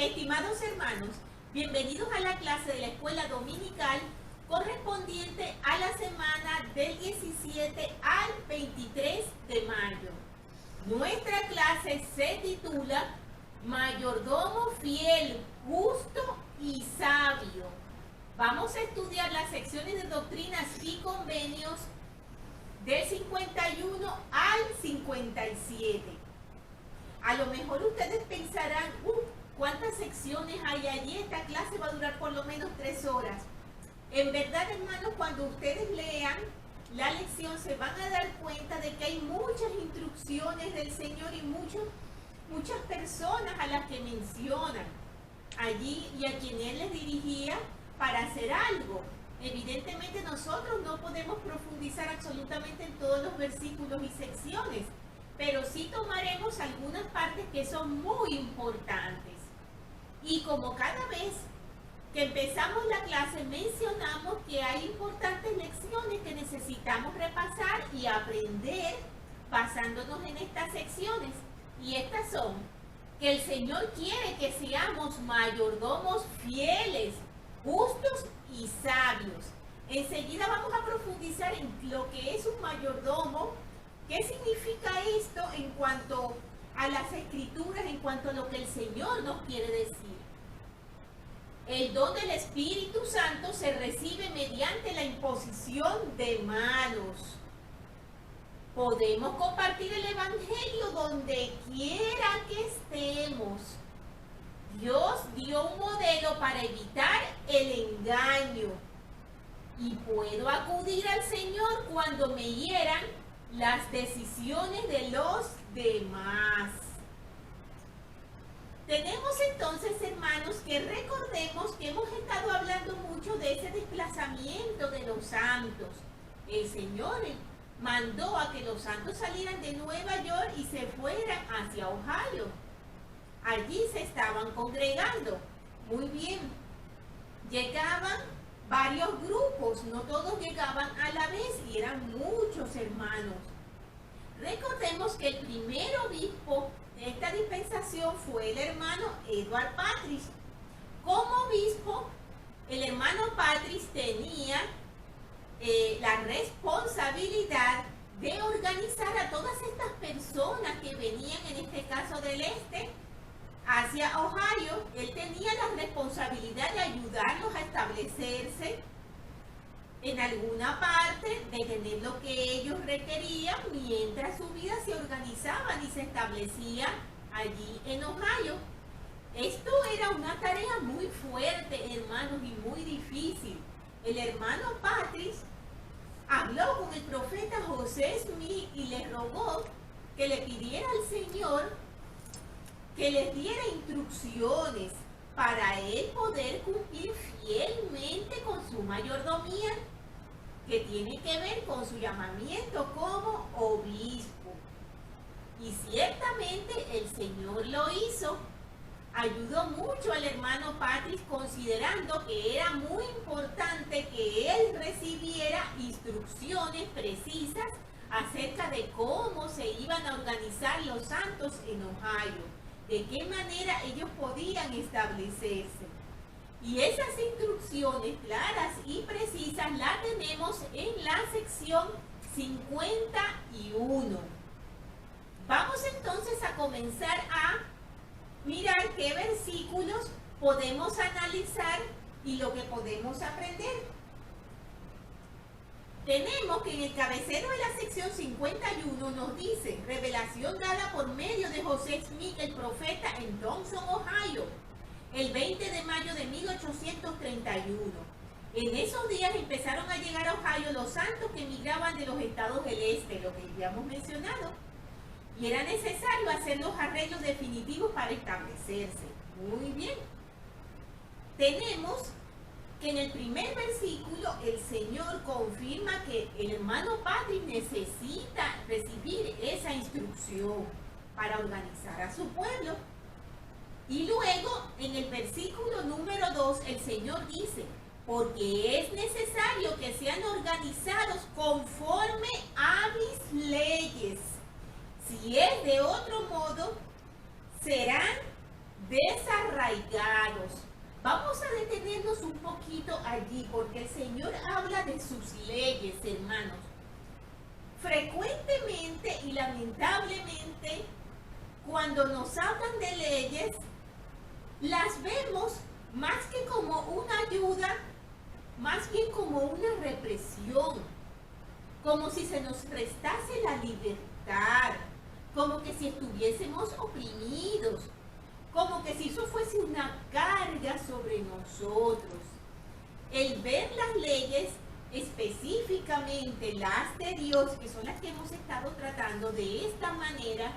Estimados hermanos, bienvenidos a la clase de la escuela dominical correspondiente a la semana del 17 al 23 de mayo. Nuestra clase se titula Mayordomo fiel, justo y sabio. Vamos a estudiar las secciones de doctrinas y convenios del 51 al 57. A lo mejor ustedes pensarán, ¿cuántas secciones hay allí? Esta clase va a durar por lo menos 3 horas. En verdad, hermanos, cuando ustedes lean la lección se van a dar cuenta de que hay muchas instrucciones del Señor y muchas personas a las que mencionan allí y a quien Él les dirigía para hacer algo. Evidentemente nosotros no podemos profundizar absolutamente en todos los versículos y secciones, pero sí tomaremos algunas partes que son muy importantes. Y como cada vez que empezamos la clase mencionamos que hay importantes lecciones que necesitamos repasar y aprender basándonos en estas secciones. Y estas son que el Señor quiere que seamos mayordomos fieles, justos y sabios. Enseguida vamos a profundizar en lo que es un mayordomo, qué significa esto en cuanto a las escrituras, en cuanto a lo que el Señor nos quiere decir. El don del Espíritu Santo se recibe mediante la imposición de manos. Podemos compartir el Evangelio donde quiera que estemos. Dios dio un modelo para evitar el engaño. Y puedo acudir al Señor cuando me hieran las decisiones de los demás. Tenemos entonces, hermanos, que recordemos que hemos estado hablando mucho de ese desplazamiento de los santos. El Señor mandó a que los santos salieran de Nueva York y se fueran hacia Ohio. Allí se estaban congregando. Muy bien. Llegaban varios grupos, no todos llegaban a la vez y eran muchos hermanos. Recordemos que el primer obispo de esta dispensación fue el hermano Edward Patris. Como obispo, el hermano Patris tenía la responsabilidad de organizar a todas estas personas que venían, en este caso del este, hacia Ohio. Él tenía la responsabilidad de ayudarlos a establecerse en alguna parte, de tener lo que ellos requerían mientras su vida se organizaban y se establecía allí en Ohio. Esto era una tarea muy fuerte, hermanos, y muy difícil. El hermano Patris habló con el profeta José Smith y le rogó que le pidiera al Señor que les diera instrucciones para él poder cumplir fielmente con su mayordomía, que tiene que ver con su llamamiento como obispo. Y ciertamente el Señor lo hizo. Ayudó mucho al hermano Patris, considerando que era muy importante que él recibiera instrucciones precisas acerca de cómo se iban a organizar los santos en Ohio, de qué manera ellos podían establecerse. Y esas instrucciones claras y precisas las tenemos en la sección 51. Vamos entonces a comenzar a mirar qué versículos podemos analizar y lo que podemos aprender. Tenemos que en el cabecero de la sección 51 nos dice: revelación dada por medio de José Smith, el profeta, en Dawson, Ohio, el 20 de mayo de 1831. En esos días empezaron a llegar a Ohio los santos que emigraban de los estados del este, lo que ya hemos mencionado, y era necesario hacer los arreglos definitivos para establecerse. Muy bien. Tenemos que en el primer versículo el Señor confirma que el hermano Patris necesita recibir esa instrucción para organizar a su pueblo. Y luego en el versículo número 2 el Señor dice: porque es necesario que sean organizados conforme a mis leyes. Si es de otro modo, serán desarraigados. Vamos a detenernos un poquito allí porque el Señor habla de sus leyes, hermanos. Frecuentemente y lamentablemente, cuando nos hablan de leyes, las vemos más que como una ayuda, más bien como una represión, como si se nos restase la libertad, como que si estuviésemos oprimidos, como que si eso fuese una carga sobre nosotros. El ver las leyes, específicamente las de Dios, que son las que hemos estado tratando de esta manera,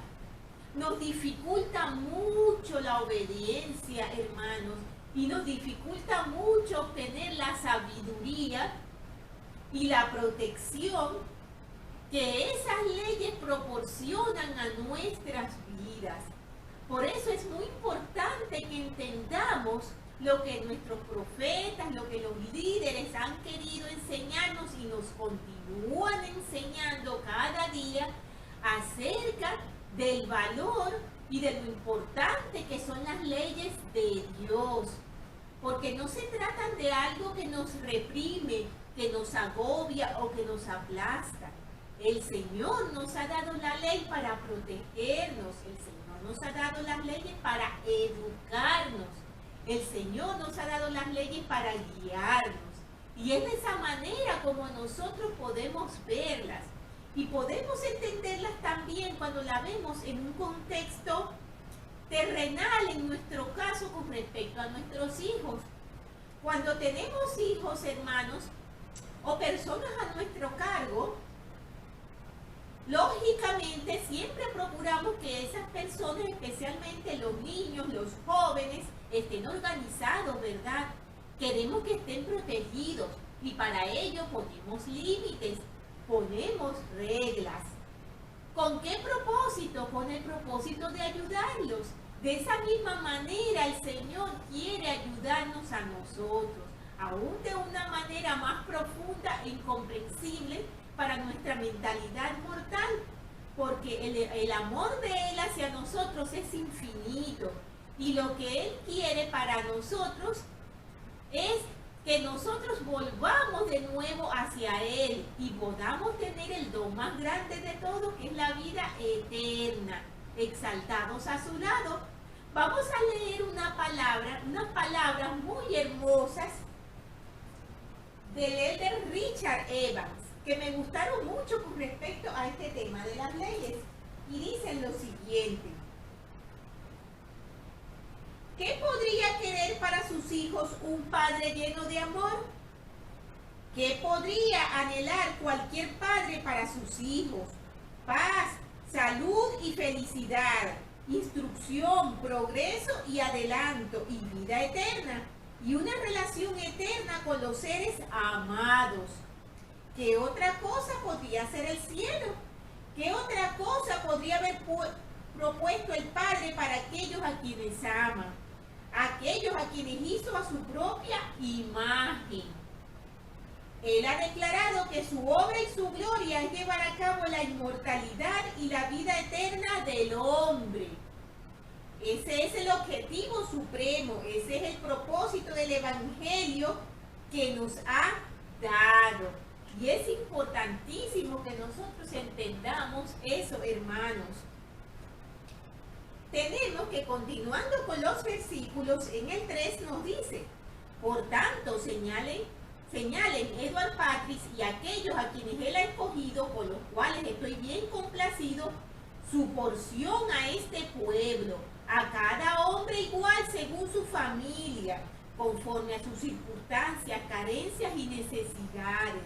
nos dificulta mucho la obediencia, hermanos, y nos dificulta mucho obtener la sabiduría y la protección que esas leyes proporcionan a nuestras vidas. Por eso es muy importante que entendamos lo que nuestros profetas, lo que los líderes han querido enseñarnos y nos continúan enseñando cada día acerca del valor y de lo importante que son las leyes de Dios. Porque no se tratan de algo que nos reprime, que nos agobia o que nos aplasta. El Señor nos ha dado la ley para protegernos. El Señor nos ha dado las leyes para educarnos. El Señor nos ha dado las leyes para guiarnos. Y es de esa manera como nosotros podemos verlas. Y podemos entenderlas también cuando la vemos en un contexto terrenal, en nuestro caso, con respecto a nuestros hijos. Cuando tenemos hijos, hermanos, o personas a nuestro cargo, lógicamente siempre procuramos que esas personas, especialmente los niños, los jóvenes, estén organizados, ¿verdad? Queremos que estén protegidos y para ello ponemos límites, ponemos reglas. ¿Con qué propósito? Con el propósito de ayudarlos. De esa misma manera el Señor quiere ayudarnos a nosotros, aún de una manera más profunda e incomprensible para nuestra mentalidad mortal, porque el amor de Él hacia nosotros es infinito y lo que Él quiere para nosotros es que nosotros volvamos de nuevo hacia Él y podamos tener el don más grande de todo, que es la vida eterna, exaltados a su lado. Vamos a leer unas palabras muy hermosas del elder Richard Evans, que me gustaron mucho con respecto a este tema de las leyes, y dicen lo siguiente: ¿qué podría querer para sus hijos un padre lleno de amor? ¿Qué podría anhelar cualquier padre para sus hijos? Paz, salud y felicidad, instrucción, progreso y adelanto, y vida eterna, y una relación eterna con los seres amados. ¿Qué otra cosa podría ser el cielo? ¿Qué otra cosa podría haber propuesto el Padre para aquellos a quienes ama? Aquellos a quienes hizo a su propia imagen. Él ha declarado que su obra y su gloria es llevar a cabo la inmortalidad y la vida eterna del hombre. Ese es el objetivo supremo, ese es el propósito del Evangelio que nos ha dado. Y es importantísimo que nosotros entendamos eso, hermanos. Tenemos que, continuando con los versículos, en el 3 nos dice: por tanto, señalen Edward Patrick y aquellos a quienes él ha escogido, por los cuales estoy bien complacido, su porción a este pueblo, a cada hombre igual según su familia, conforme a sus circunstancias, carencias y necesidades.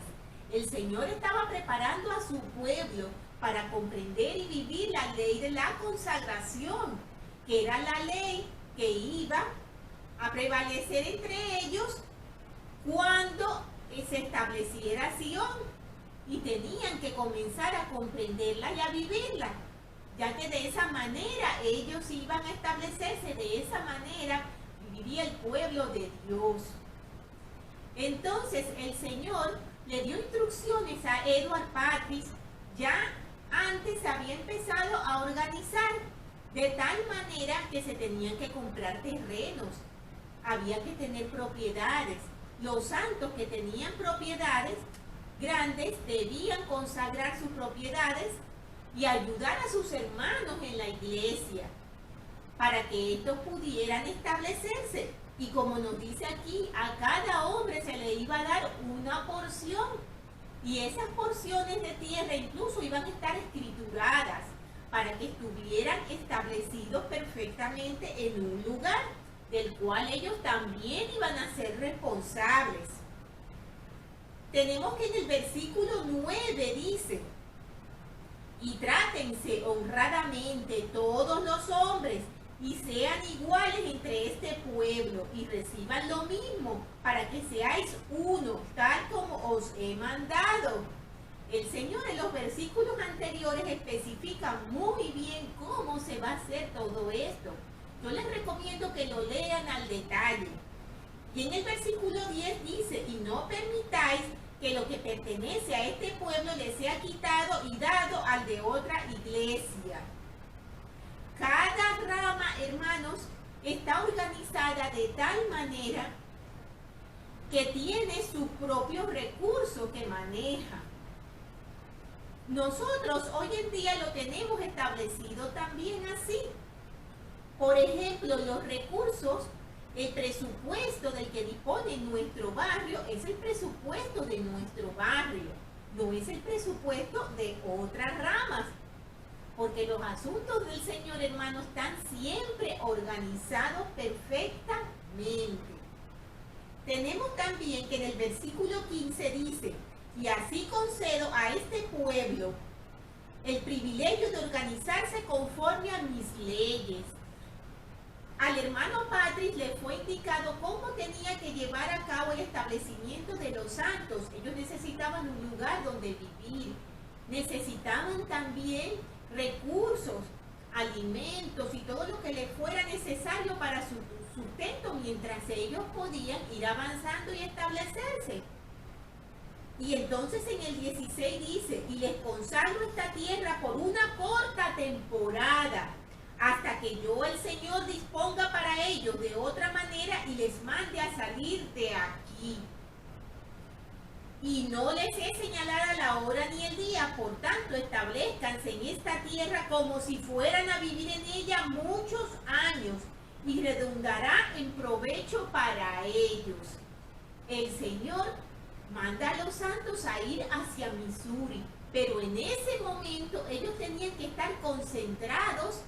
El Señor estaba preparando a su pueblo para comprender y vivir la ley de la consagración, que era la ley que iba a prevalecer entre ellos cuando se estableciera Sion, y tenían que comenzar a comprenderla y a vivirla, ya que de esa manera ellos iban a establecerse, de esa manera vivía el pueblo de Dios. Entonces el Señor le dio instrucciones a Edward Patrick. Ya antes había empezado a organizar de tal manera que se tenían que comprar terrenos, había que tener propiedades. Los santos que tenían propiedades grandes debían consagrar sus propiedades y ayudar a sus hermanos en la iglesia para que estos pudieran establecerse. Y como nos dice aquí, a cada hombre se le iba a dar una porción. Y esas porciones de tierra incluso iban a estar escrituradas para que estuvieran establecidos perfectamente en un lugar del cual ellos también iban a ser responsables. Tenemos que en el versículo 9 dice: y trátense honradamente todos los hombres y sean iguales entre este pueblo y reciban lo mismo para que seáis uno, tal como os he mandado. El Señor en los versículos anteriores especifica muy bien cómo se va a hacer todo esto. Yo les recomiendo que lo lean al detalle. Y en el versículo 10 dice: y no permitáis que lo que pertenece a este pueblo le sea quitado y dado al de otra iglesia. Cada rama, hermanos, está organizada de tal manera que tiene sus propios recursos que maneja. Nosotros hoy en día lo tenemos establecido también así. Por ejemplo, los recursos, el presupuesto del que dispone nuestro barrio es el presupuesto de nuestro barrio, no es el presupuesto de otras ramas. Porque los asuntos del Señor, hermanos, están siempre organizados perfectamente. Tenemos también que en el versículo 15 dice: y así concedo a este pueblo el privilegio de organizarse conforme a mis leyes. Al hermano Patrick le fue indicado cómo tenía que llevar a cabo el establecimiento de los santos. Ellos necesitaban un lugar donde vivir. Necesitaban también recursos, alimentos y todo lo que les fuera necesario para su sustento mientras ellos podían ir avanzando y establecerse. Y entonces en el 16 dice: y les consagro esta tierra por una corta temporada, hasta que yo el Señor disponga para ellos de otra manera y les mande a salir de aquí. Y no les he señalado la hora ni el día, por tanto establezcanse en esta tierra como si fueran a vivir en ella muchos años, y redundará en provecho para ellos. El Señor manda a los santos a ir hacia Missouri, pero en ese momento ellos tenían que estar concentrados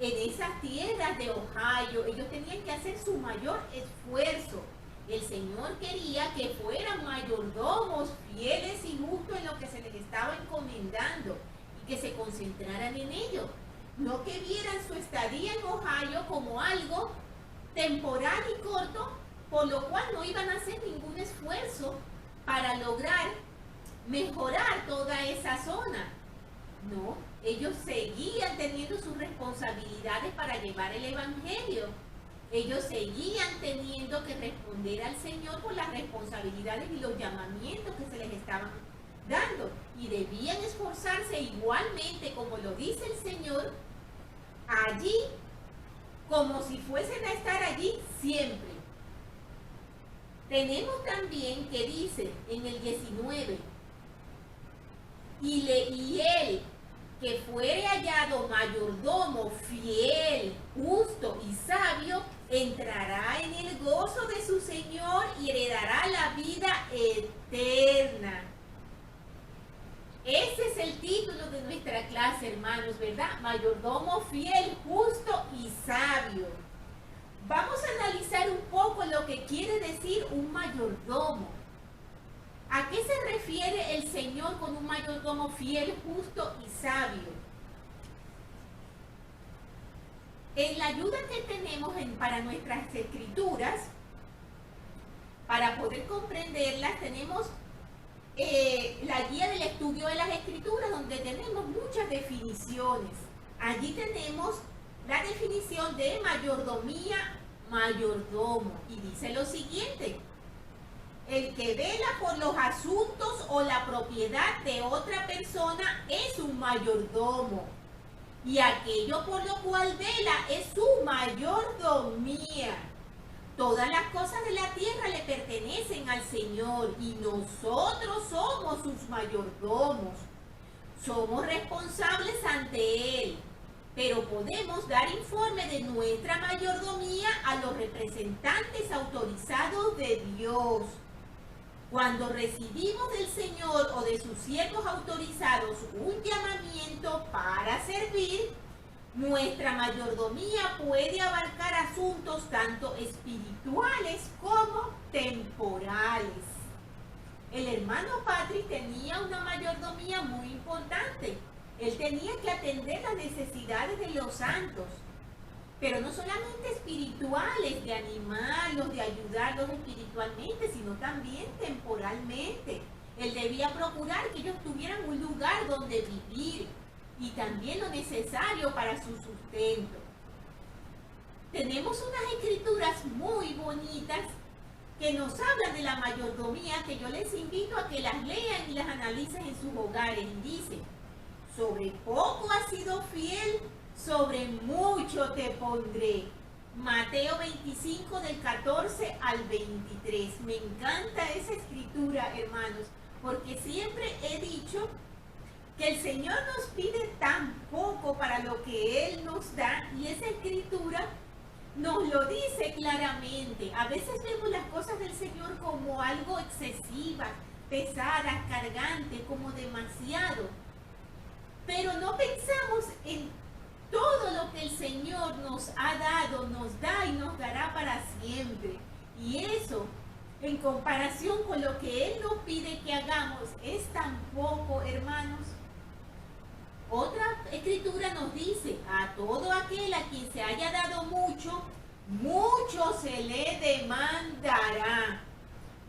en esas tierras de Ohio. Ellos tenían que hacer su mayor esfuerzo. El Señor quería que fueran mayordomos fieles y justos en lo que se les estaba encomendando y que se concentraran en ello. No que vieran su estadía en Ohio como algo temporal y corto, por lo cual no iban a hacer ningún esfuerzo para lograr mejorar toda esa zona. No, ellos seguían teniendo sus responsabilidades para llevar el evangelio. Ellos seguían teniendo que responder al Señor por las responsabilidades y los llamamientos que se les estaban dando. Y debían esforzarse igualmente, como lo dice el Señor, allí, como si fuesen a estar allí siempre. Tenemos también que dice en el 19, y él que fuere hallado mayordomo fiel, justo y sabio, entrará en el gozo de su Señor y heredará la vida eterna. Ese es el título de nuestra clase, hermanos, ¿verdad? Mayordomo fiel, justo y sabio. Vamos a analizar un poco lo que quiere decir un mayordomo. ¿A qué se refiere el Señor con un mayordomo fiel, justo y sabio? En la ayuda que tenemos para nuestras escrituras, para poder comprenderlas, tenemos la guía del estudio de las escrituras, donde tenemos muchas definiciones. Allí tenemos la definición de mayordomía, mayordomo, y dice lo siguiente: el que vela por los asuntos o la propiedad de otra persona es un mayordomo. y aquello por lo cual vela es su mayordomía. Todas las cosas de la tierra le pertenecen al Señor y nosotros somos sus mayordomos. Somos responsables ante Él, pero podemos dar informe de nuestra mayordomía a los representantes autorizados de Dios. Cuando recibimos del Señor o de sus siervos autorizados un llamamiento para servir, nuestra mayordomía puede abarcar asuntos tanto espirituales como temporales. El hermano Patrick tenía una mayordomía muy importante. Él tenía que atender las necesidades de los santos, pero no solamente espirituales, de animarlos, de ayudarlos espiritualmente, sino también temporalmente. Él debía procurar que ellos tuvieran un lugar donde vivir y también lo necesario para su sustento. Tenemos unas escrituras muy bonitas que nos hablan de la mayordomía, que yo les invito a que las lean y las analicen en sus hogares. Y dice: sobre poco has sido fiel, sobre mucho te pondré. Mateo 25 del 14 al 23. Me encanta esa escritura, hermanos, porque siempre he dicho que el Señor nos pide tan poco para lo que Él nos da, y esa escritura nos lo dice claramente. A veces vemos las cosas del Señor como algo excesivas, pesadas, cargantes, como demasiado. Pero no pensamos en todo lo que el Señor nos ha dado, nos da y nos dará para siempre. Y eso, en comparación con lo que Él nos pide que hagamos, es tan poco, hermanos. Otra escritura nos dice: a todo aquel a quien se haya dado mucho, mucho se le demandará.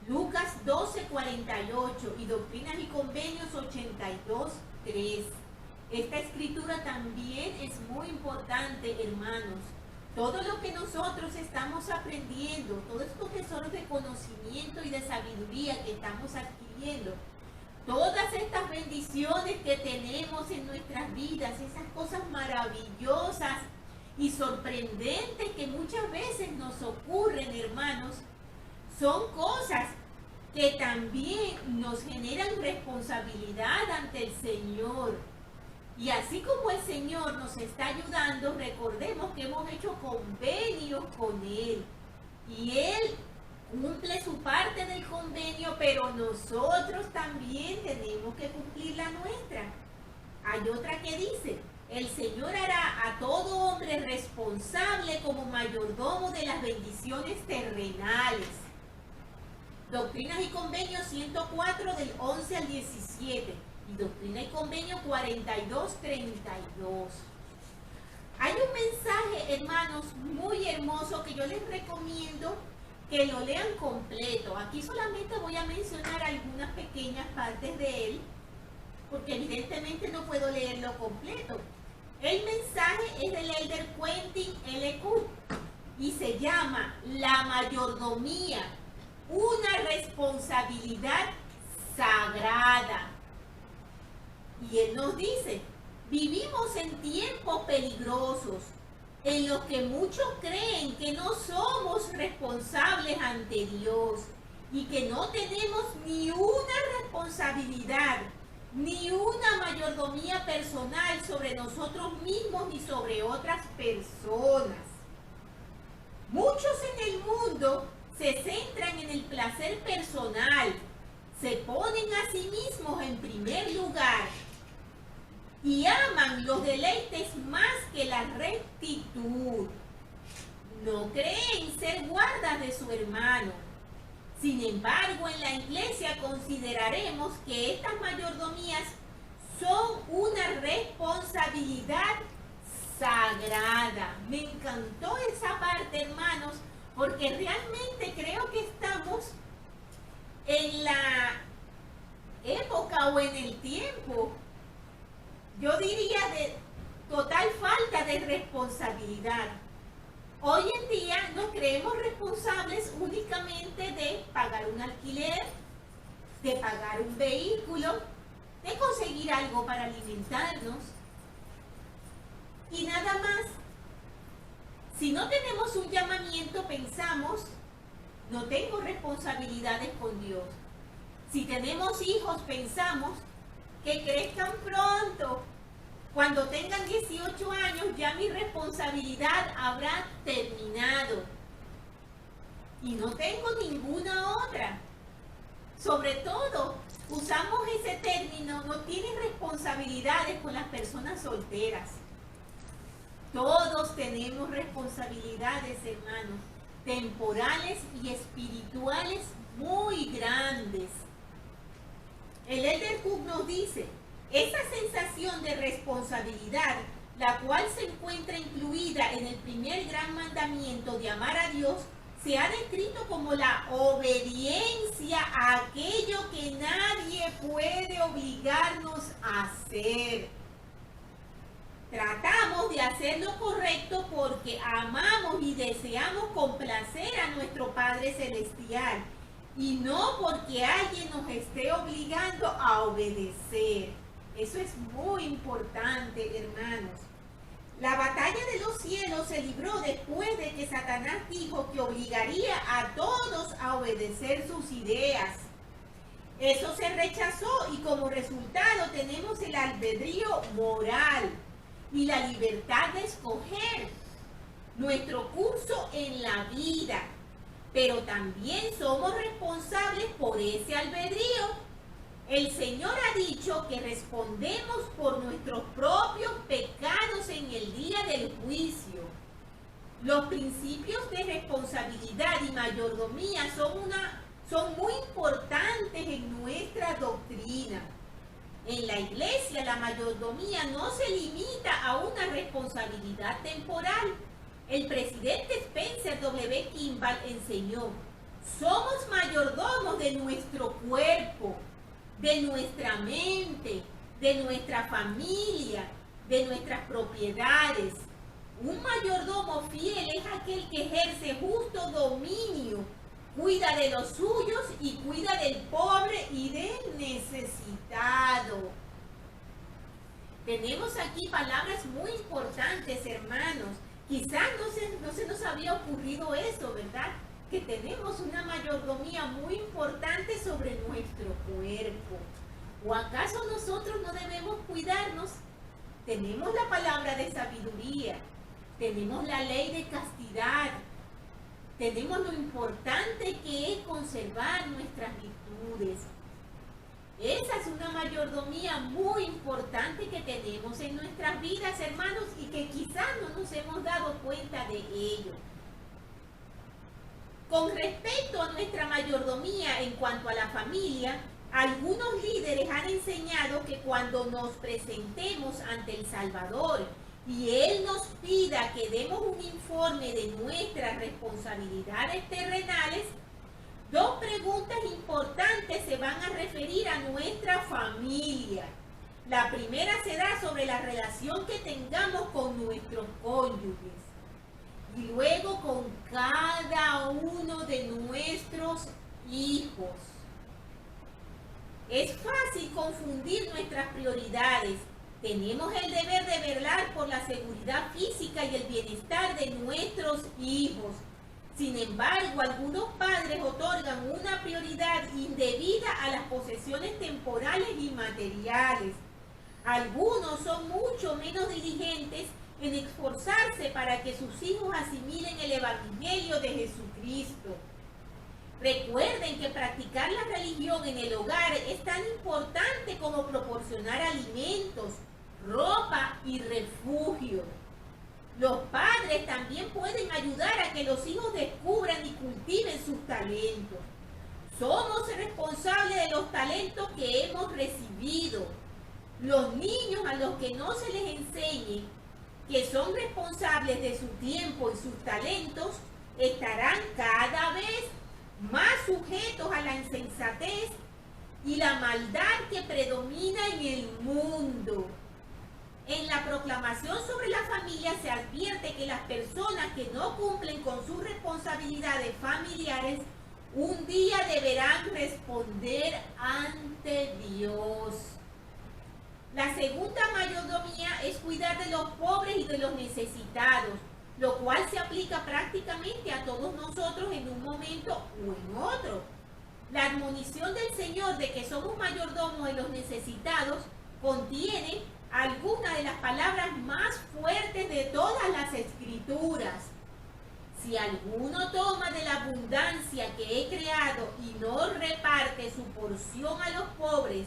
Lucas 12:48 y Doctrinas y Convenios 82:3. Esta escritura también es muy importante, hermanos. Todo lo que nosotros estamos aprendiendo, todos estos tesoros de conocimiento y de sabiduría que estamos adquiriendo, todas estas bendiciones que tenemos en nuestras vidas, esas cosas maravillosas y sorprendentes que muchas veces nos ocurren, hermanos, son cosas que también nos generan responsabilidad ante el Señor. Y así como el Señor nos está ayudando, recordemos que hemos hecho convenios con Él. Y Él cumple su parte del convenio, pero nosotros también tenemos que cumplir la nuestra. Hay otra que dice: el Señor hará a todo hombre responsable como mayordomo de las bendiciones terrenales. Doctrinas y Convenios 104 del 11 al 17 y Doctrina y Convenio 42:32. Hay un mensaje, hermanos, muy hermoso que yo les recomiendo que lo lean completo. Aquí solamente voy a mencionar algunas pequeñas partes de él, porque evidentemente no puedo leerlo completo. El mensaje es del Elder Quentin L. Cook y se llama La mayordomía, una responsabilidad sagrada. Y él nos dice: vivimos en tiempos peligrosos en los que muchos creen que no somos responsables ante Dios y que no tenemos ni una responsabilidad, ni una mayordomía personal sobre nosotros mismos ni sobre otras personas. Muchos en el mundo se centran en el placer personal, se ponen a sí mismos en primer lugar y aman los deleites más que la rectitud. No creen ser guardas de su hermano. Sin embargo, en la iglesia consideraremos que estas mayordomías son una responsabilidad sagrada. Me encantó esa parte, hermanos, porque realmente creo que estamos en la época o en el tiempo, yo diría, de total falta de responsabilidad. Hoy en día nos creemos responsables únicamente de pagar un alquiler, de pagar un vehículo, de conseguir algo para alimentarnos. Si no tenemos un llamamiento, pensamos, no tengo responsabilidades con Dios. Si tenemos hijos, pensamos que crezcan pronto. Cuando tengan 18 años, ya mi responsabilidad habrá terminado. Y no tengo ninguna otra. Sobre todo, usamos ese término, no tienes responsabilidades con las personas solteras. Todos tenemos responsabilidades, hermanos, temporales y espirituales muy grandes. El Elder Cook nos dice, esa sensación de responsabilidad, la cual se encuentra incluida en el primer gran mandamiento de amar a Dios, se ha descrito como la obediencia a aquello que nadie puede obligarnos a hacer. Tratamos de hacer lo correcto porque amamos y deseamos complacer a nuestro Padre Celestial y no porque alguien nos esté obligando a obedecer. Eso es muy importante, hermanos. La batalla de los cielos se libró después de que Satanás dijo que obligaría a todos a obedecer sus ideas. Eso se rechazó y como resultado tenemos el albedrío moral y la libertad de escoger nuestro curso en la vida. Pero también somos responsables por ese albedrío. El Señor ha dicho que respondemos por nuestros propios pecados en el día del juicio. Los principios de responsabilidad y mayordomía son muy importantes en nuestra doctrina. En la iglesia, la mayordomía no se limita a una responsabilidad temporal. El presidente Spencer W. Kimball enseñó, somos mayordomos de nuestro cuerpo, de nuestra mente, de nuestra familia, de nuestras propiedades. Un mayordomo fiel es aquel que ejerce justo dominio, cuida de los suyos y cuida del pobre y del necesitado. Tenemos aquí palabras muy importantes, hermanos. Quizás no se nos había ocurrido eso, ¿verdad? Que tenemos una mayordomía muy importante sobre nuestro cuerpo. ¿O acaso nosotros no debemos cuidarnos? Tenemos la palabra de sabiduría, tenemos la ley de castidad, tenemos lo importante que es conservar nuestras virtudes. Esa es una mayordomía muy importante que tenemos en nuestras vidas, hermanos, y que quizás no nos hemos dado cuenta de ello. Con respecto a nuestra mayordomía en cuanto a la familia, algunos líderes han enseñado que cuando nos presentemos ante el Salvador y Él nos pida que demos un informe de nuestras responsabilidades terrenales, dos preguntas importantes se van a referir a nuestra familia. La primera será sobre la relación que tengamos con nuestros cónyuges y luego con cada uno de nuestros hijos. Es fácil confundir nuestras prioridades. Tenemos el deber de velar por la seguridad física y el bienestar de nuestros hijos. Sin embargo, algunos padres otorgan una prioridad indebida a las posesiones temporales y materiales. Algunos son mucho menos diligentes en esforzarse para que sus hijos asimilen el Evangelio de Jesucristo. Recuerden que practicar la religión en el hogar es tan importante como proporcionar alimentos, ropa y refugio. Los padres también pueden ayudar a que los hijos descubran y cultiven sus talentos. Somos responsables de los talentos que hemos recibido. Los niños a los que no se les enseñe que son responsables de su tiempo y sus talentos estarán cada vez más sujetos a la insensatez y la maldad que predomina en el mundo. En la proclamación sobre la familia se advierte que las personas que no cumplen con sus responsabilidades familiares un día deberán responder ante Dios. La segunda mayordomía es cuidar de los pobres y de los necesitados. lo cual se aplica prácticamente a todos nosotros en un momento o en otro. La admonición del Señor de que somos mayordomos de los necesitados contiene algunas de las palabras más fuertes de todas las Escrituras. Si alguno toma de la abundancia que he creado y no reparte su porción a los pobres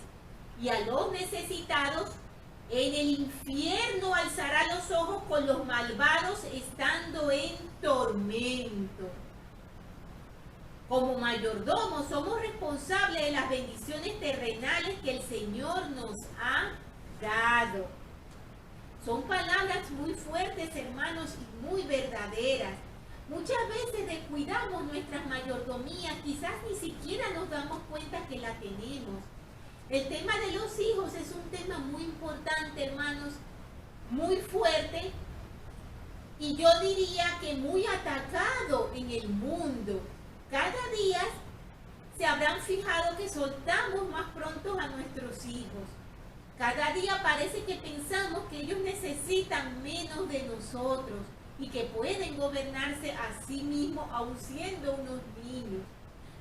y a los necesitados, en el infierno alzará los ojos con los malvados estando en tormento. Como mayordomos somos responsables de las bendiciones terrenales que el Señor nos ha dado. Son palabras muy fuertes, hermanos, y muy verdaderas. Muchas veces descuidamos nuestras mayordomías, quizás ni siquiera nos damos cuenta que la tenemos. El tema de los hijos es un tema muy importante, hermanos, muy fuerte, y yo diría que muy atacado en el mundo. Cada día se habrán fijado que soltamos más pronto a nuestros hijos. Cada día parece que pensamos que ellos necesitan menos de nosotros y que pueden gobernarse a sí mismos aun siendo unos niños.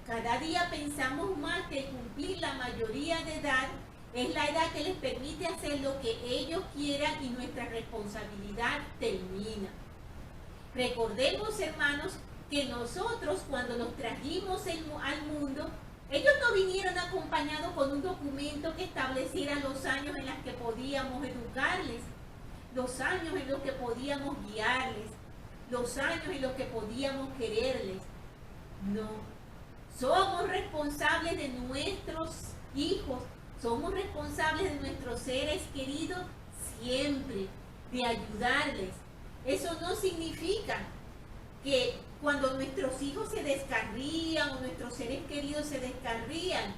Cada día pensamos más que cumplir la mayoría de edad es la edad que les permite hacer lo que ellos quieran y nuestra responsabilidad termina. Recordemos, hermanos, que nosotros cuando los trajimos al mundo, ellos no vinieron acompañados con un documento que estableciera los años en los que podíamos educarles, los años en los que podíamos guiarles, los años en los que podíamos quererles. No, somos responsables de nuestros hijos, somos responsables de nuestros seres queridos siempre, de ayudarles. Eso no significa que cuando nuestros hijos se descarrían o nuestros seres queridos se descarrían,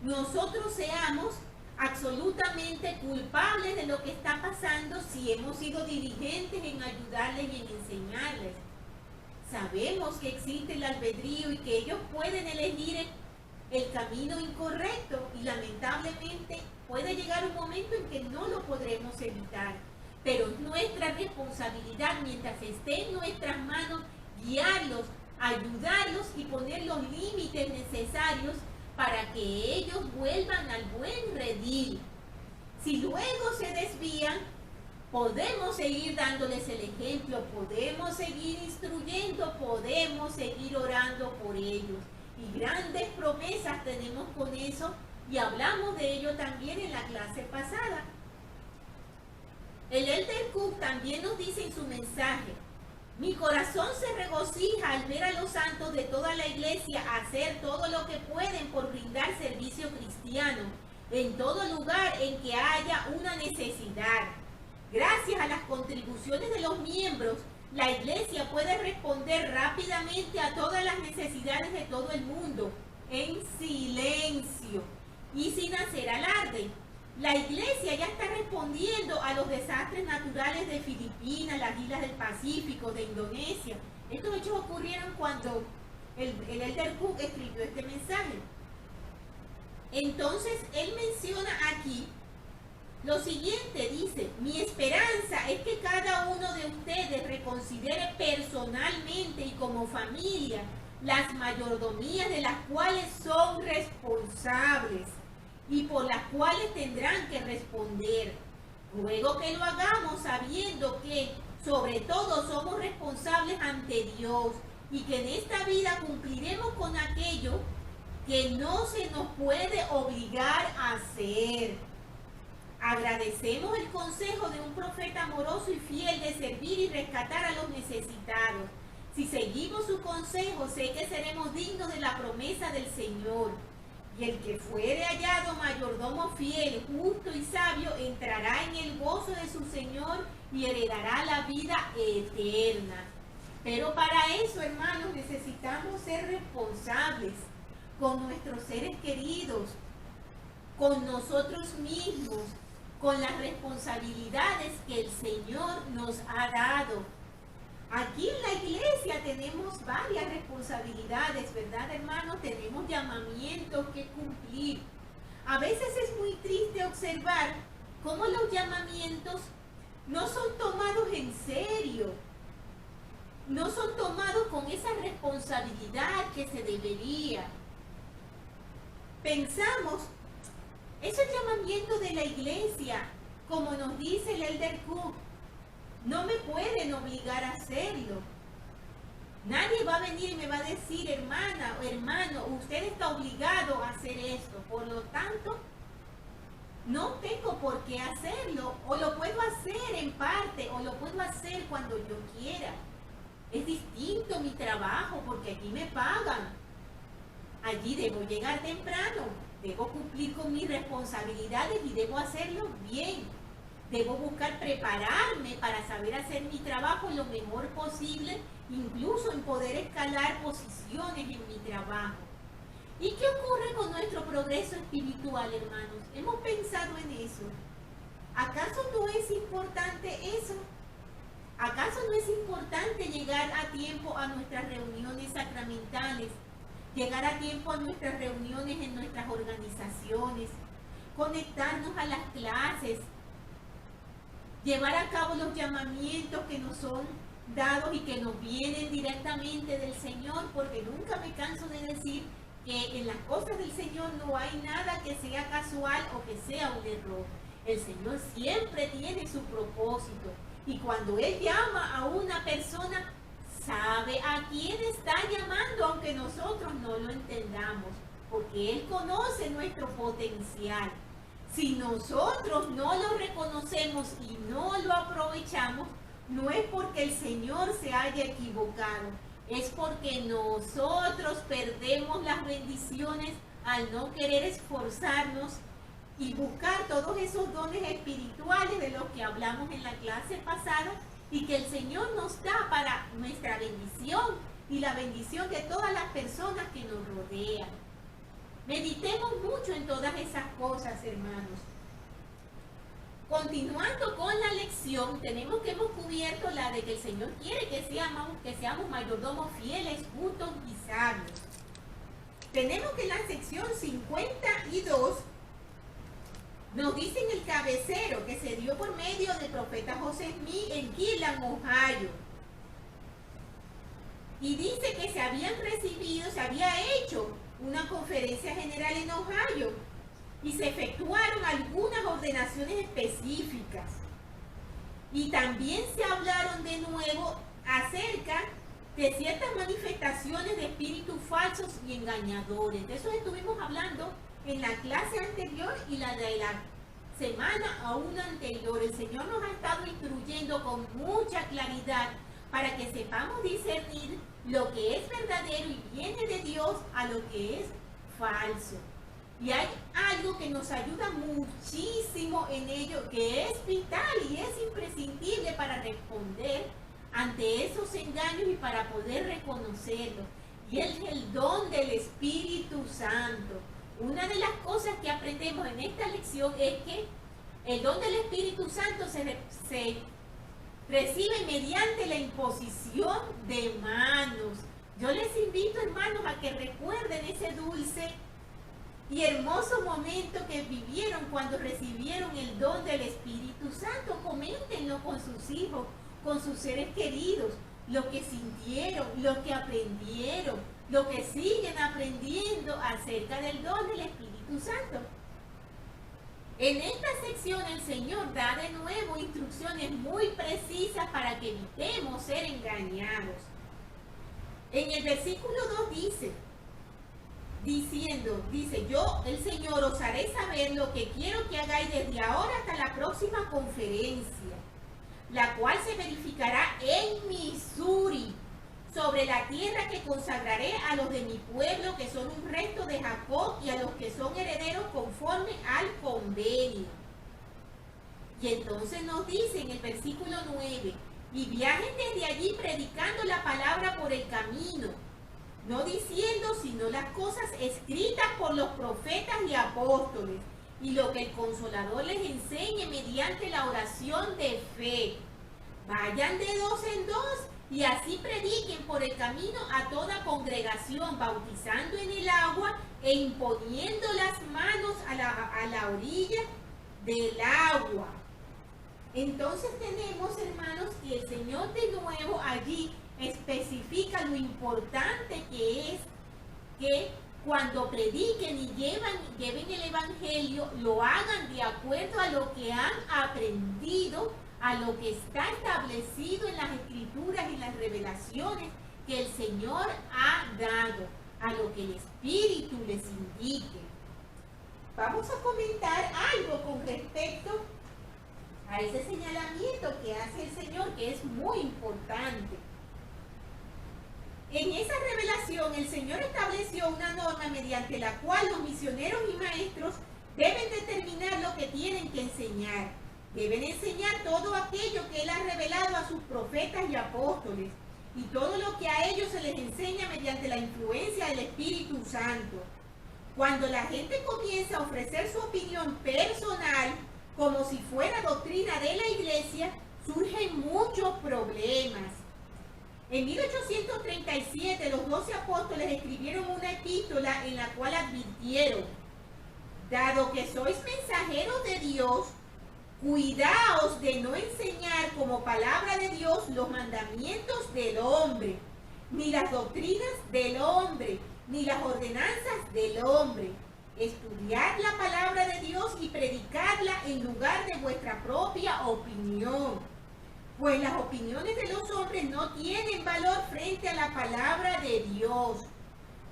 nosotros seamos absolutamente culpables de lo que está pasando si hemos sido diligentes en ayudarles y en enseñarles. Sabemos que existe el albedrío y que ellos pueden elegir el camino incorrecto y lamentablemente puede llegar un momento en que no lo podremos evitar. Pero es nuestra responsabilidad, mientras esté en nuestras manos, guiarlos, ayudarlos y poner los límites necesarios para que ellos vuelvan al buen redil. Si luego se desvían, podemos seguir dándoles el ejemplo, podemos seguir instruyendo, podemos seguir orando por ellos. Y grandes promesas tenemos con eso y hablamos de ello también en la clase pasada. El Elder Cook también nos dice en su mensaje: mi corazón se regocija al ver a los santos de toda la iglesia hacer todo lo que pueden por brindar servicio cristiano en todo lugar en que haya una necesidad. Gracias a las contribuciones de los miembros, la iglesia puede responder rápidamente a todas las necesidades de todo el mundo, en silencio y sin hacer alarde. La iglesia ya está respondiendo a los desastres naturales de Filipinas, las islas del Pacífico, de Indonesia. Estos hechos ocurrieron cuando el Elder Cook escribió este mensaje. Entonces, él menciona aquí lo siguiente, dice: mi esperanza es que cada uno de ustedes reconsidere personalmente y como familia las mayordomías de las cuales son responsables y por las cuales tendrán que responder. Ruego que lo hagamos sabiendo que, sobre todo, somos responsables ante Dios y que en esta vida cumpliremos con aquello que no se nos puede obligar a hacer. Agradecemos el consejo de un profeta amoroso y fiel de servir y rescatar a los necesitados. Si seguimos su consejo, sé que seremos dignos de la promesa del Señor. Y el que fuere hallado mayordomo fiel, justo y sabio, entrará en el gozo de su Señor y heredará la vida eterna. Pero para eso, hermanos, necesitamos ser responsables con nuestros seres queridos, con nosotros mismos, con las responsabilidades que el Señor nos ha dado. Aquí en la iglesia tenemos varias responsabilidades, ¿verdad, hermanos? Tenemos llamamientos que cumplir. A veces es muy triste observar cómo los llamamientos no son tomados en serio. responsabilidad que se debería. Pensamos, eso es llamamiento de la iglesia, como nos dice el Elder Cook. No me pueden obligar a hacerlo. Nadie va a venir y me va a decir, hermana o hermano, usted está obligado a hacer esto. Por lo tanto, no tengo por qué hacerlo. O lo puedo hacer en parte, o lo puedo hacer cuando yo quiera. Es distinto mi trabajo porque aquí me pagan. Allí debo llegar temprano, debo cumplir con mis responsabilidades y debo hacerlo bien. Debo buscar prepararme para saber hacer mi trabajo lo mejor posible, incluso en poder escalar posiciones en mi trabajo. ¿Y qué ocurre con nuestro progreso espiritual, hermanos? ¿Hemos pensado en eso? ¿Acaso no es importante eso? ¿Acaso no es importante llegar a tiempo a nuestras reuniones sacramentales? Llegar a tiempo a nuestras reuniones en nuestras organizaciones, conectarnos a las clases, llevar a cabo los llamamientos que nos son dados y que nos vienen directamente del Señor, porque nunca me canso de decir que en las cosas del Señor no hay nada que sea casual o que sea un error. El Señor siempre tiene su propósito y cuando Él llama a una persona, sabe a quién está llamando, aunque nosotros no lo entendamos, porque Él conoce nuestro potencial. Si nosotros no lo reconocemos y no lo aprovechamos, no es porque el Señor se haya equivocado, es porque nosotros perdemos las bendiciones al no querer esforzarnos y buscar todos esos dones espirituales de los que hablamos en la clase pasada y que el Señor nos da para nuestra bendición y la bendición de todas las personas que nos rodean. Meditemos mucho en todas esas cosas, hermanos. Continuando con la lección, tenemos que hemos cubierto la de que el Señor quiere que seamos mayordomos fieles, justos y sabios. Tenemos que en la sección 52 nos dice en el cabecero que se dio por medio del profeta José Smith en Kirtland, Ohio. Y dice que se había hecho una conferencia general en Ohio y se efectuaron algunas ordenaciones específicas. Y también se hablaron de nuevo acerca de ciertas manifestaciones de espíritus falsos y engañadores. De eso estuvimos hablando en la clase anterior y la de la semana aún anterior. El Señor nos ha estado instruyendo con mucha claridad para que sepamos discernir lo que es verdadero y viene de Dios a lo que es falso. Y hay algo que nos ayuda muchísimo en ello, que es vital y es imprescindible para responder ante esos engaños y para poder reconocerlos. Y es el don del Espíritu Santo. Una de las cosas que aprendemos en esta lección es que el don del Espíritu Santo se recibe mediante la imposición de manos. Yo les invito, hermanos, a que recuerden ese dulce y hermoso momento que vivieron cuando recibieron el don del Espíritu Santo. Coméntenlo con sus hijos, con sus seres queridos, lo que sintieron, lo que aprendieron, lo que siguen aprendiendo acerca del don del Espíritu Santo. En esta sección el Señor da de nuevo instrucciones muy precisas para que evitemos ser engañados. En el versículo 2 dice, yo, el Señor, os haré saber lo que quiero que hagáis desde ahora hasta la próxima conferencia, la cual se verificará en Missouri, sobre la tierra que consagraré a los de mi pueblo, que son un resto de Jacob, y a los que son herederos conforme al convenio. Y entonces nos dice en el versículo 9, y viajen desde allí predicando la palabra por el camino, no diciendo sino las cosas escritas por los profetas y apóstoles, y lo que el Consolador les enseñe mediante la oración de fe. Vayan de 2 en 2 y así prediquen por el camino a toda congregación, bautizando en el agua e imponiendo las manos a la orilla del agua. Entonces tenemos, hermanos, que el Señor de nuevo allí especifica lo importante que es que cuando prediquen y lleven el Evangelio, lo hagan de acuerdo a lo que han aprendido, a lo que está establecido en las Escrituras y las revelaciones que el Señor ha dado, a lo que el Espíritu les indique. Vamos a comentar algo con respecto a ese señalamiento que hace el Señor, que es muy importante. En esa revelación, el Señor estableció una norma mediante la cual los misioneros y maestros deben determinar lo que tienen que enseñar. Deben enseñar todo aquello que Él ha revelado a sus profetas y apóstoles, y todo lo que a ellos se les enseña mediante la influencia del Espíritu Santo. Cuando la gente comienza a ofrecer su opinión personal, como si fuera doctrina de la Iglesia, surgen muchos problemas. En 1837 los 12 apóstoles escribieron una epístola en la cual advirtieron: dado que sois mensajeros de Dios, cuidaos de no enseñar como palabra de Dios los mandamientos del hombre, ni las doctrinas del hombre, ni las ordenanzas del hombre. Estudiad la palabra de Dios y predicarla en lugar de vuestra propia opinión. Pues las opiniones de los hombres no tienen valor frente a la palabra de Dios.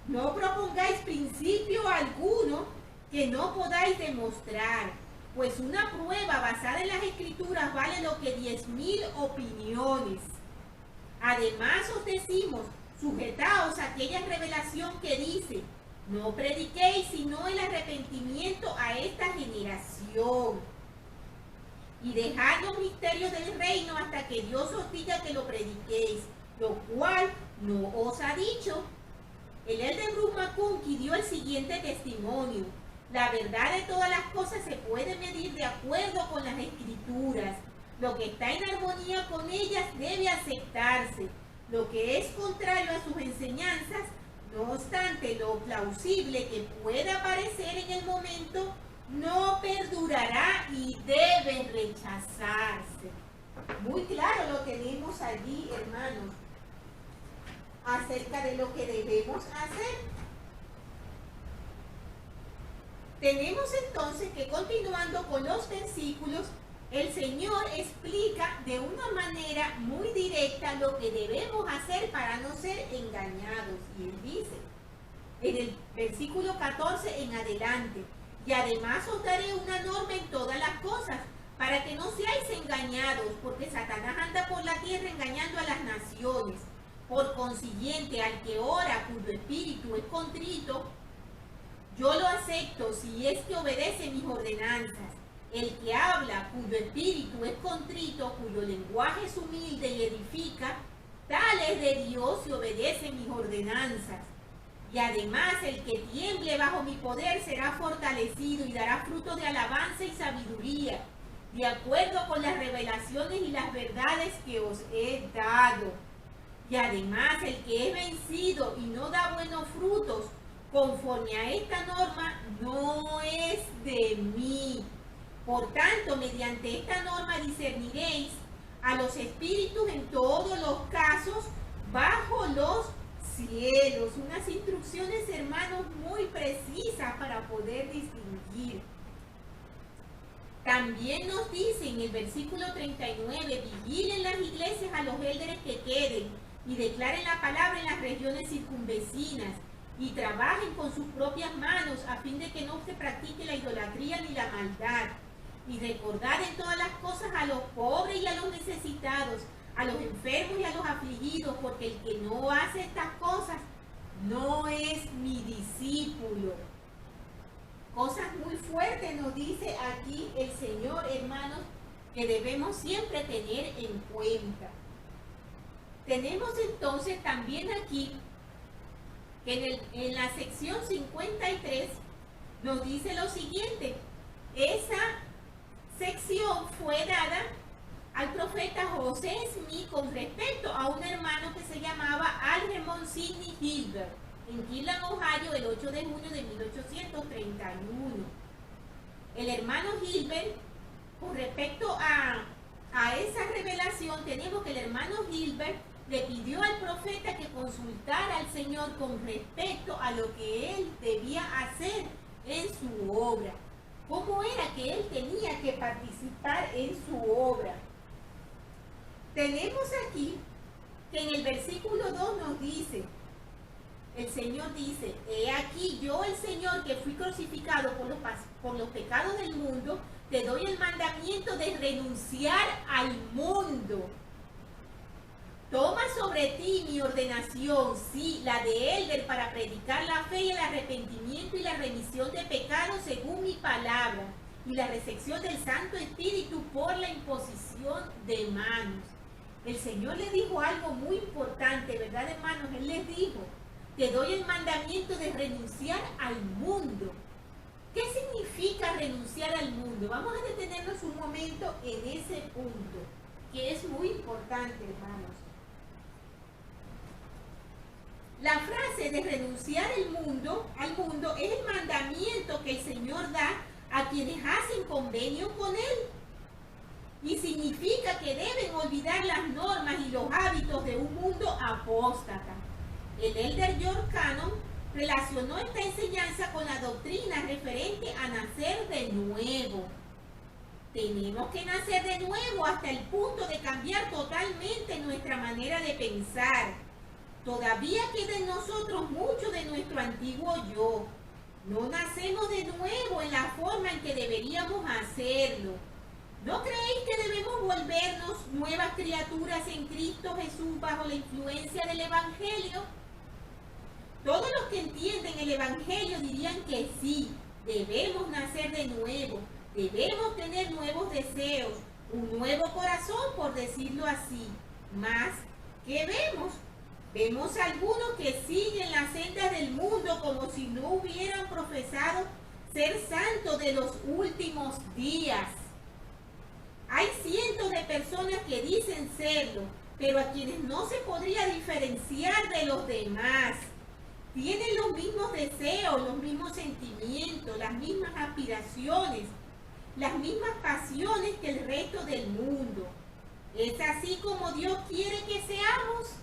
No propongáis principio alguno que no podáis demostrar, pues una prueba basada en las Escrituras vale lo que 10,000 opiniones. Además os decimos, sujetaos a aquella revelación que dice: no prediquéis sino el arrepentimiento a esta generación. Y dejad los misterios del reino hasta que Dios os diga que lo prediquéis, lo cual no os ha dicho. El elder Bruce McConkie dio el siguiente testimonio: la verdad de todas las cosas se puede medir de acuerdo con las Escrituras. Lo que está en armonía con ellas debe aceptarse. Lo que es contrario a sus enseñanzas, no obstante lo plausible que pueda parecer en el momento, no perdurará y debe rechazarse. Muy claro lo tenemos allí, hermanos, acerca de lo que debemos hacer. Tenemos entonces que, continuando con los versículos, el Señor explica de una manera muy directa lo que debemos hacer para no ser engañados. Y Él dice, en el versículo 14 en adelante: y además os daré una norma en todas las cosas, para que no seáis engañados, porque Satanás anda por la tierra engañando a las naciones. Por consiguiente, al que ora, cuyo espíritu es contrito, yo lo acepto si es que obedece mis ordenanzas. El que habla, cuyo espíritu es contrito, cuyo lenguaje es humilde y edifica, tal es de Dios y obedece mis ordenanzas. Y además el que tiemble bajo mi poder será fortalecido y dará fruto de alabanza y sabiduría, de acuerdo con las revelaciones y las verdades que os he dado. Y además el que es vencido y no da buenos frutos, conforme a esta norma, no es de mí. Por tanto, mediante esta norma discerniréis a los espíritus en todos los casos bajo los cielos. Unas instrucciones, hermanos, muy precisas para poder distinguir. También nos dice en el versículo 39, vigilen las iglesias a los élderes que queden y declaren la palabra en las regiones circunvecinas y trabajen con sus propias manos a fin de que no se practique la idolatría ni la maldad. Y recordad en todas las cosas a los pobres y a los necesitados, a los enfermos y a los afligidos, porque el que no hace estas cosas no es mi discípulo. Cosas muy fuertes nos dice aquí el Señor, hermanos, que debemos siempre tener en cuenta. Tenemos entonces también aquí que en la sección 53 nos dice lo siguiente: esa sección fue dada al profeta José Smith con respecto a un hermano que se llamaba Algernon Sidney Gilbert en Kirtland, Ohio, el 8 de junio de 1831. El hermano Gilbert, con respecto a esa revelación, tenemos que el hermano Gilbert le pidió al profeta que consultara al Señor con respecto a lo que él debía hacer en su obra. ¿Cómo era que él tenía que participar en su obra? Tenemos aquí que en el versículo 2 nos dice, el Señor dice, he aquí yo el Señor que fui crucificado por los pecados del mundo, te doy el mandamiento de renunciar al mundo. Toma sobre ti mi ordenación, sí, la de Elder, para predicar la fe y el arrepentimiento y la remisión de pecados según mi palabra, y la recepción del Santo Espíritu por la imposición de manos. El Señor le dijo algo muy importante, ¿verdad, hermanos? Él les dijo, te doy el mandamiento de renunciar al mundo. ¿Qué significa renunciar al mundo? Vamos a detenernos un momento en ese punto, que es muy importante, hermanos. La frase de renunciar al mundo es el mandamiento que el Señor da a quienes hacen convenio con Él. Y significa que deben olvidar las normas y los hábitos de un mundo apóstata. El Elder George Cannon relacionó esta enseñanza con la doctrina referente a nacer de nuevo. Tenemos que nacer de nuevo hasta el punto de cambiar totalmente nuestra manera de pensar. Todavía queda en nosotros mucho de nuestro antiguo yo. No nacemos de nuevo en la forma en que deberíamos hacerlo. ¿No creéis que debemos volvernos nuevas criaturas en Cristo Jesús bajo la influencia del Evangelio? Todos los que entienden el Evangelio dirían que sí, debemos nacer de nuevo, debemos tener nuevos deseos, un nuevo corazón, por decirlo así. Mas, ¿qué vemos? Vemos algunos que siguen las sendas del mundo como si no hubieran profesado ser santos de los últimos días. Hay cientos de personas que dicen serlo, pero a quienes no se podría diferenciar de los demás. Tienen los mismos deseos, los mismos sentimientos, las mismas aspiraciones, las mismas pasiones que el resto del mundo. ¿Es así como Dios quiere que seamos?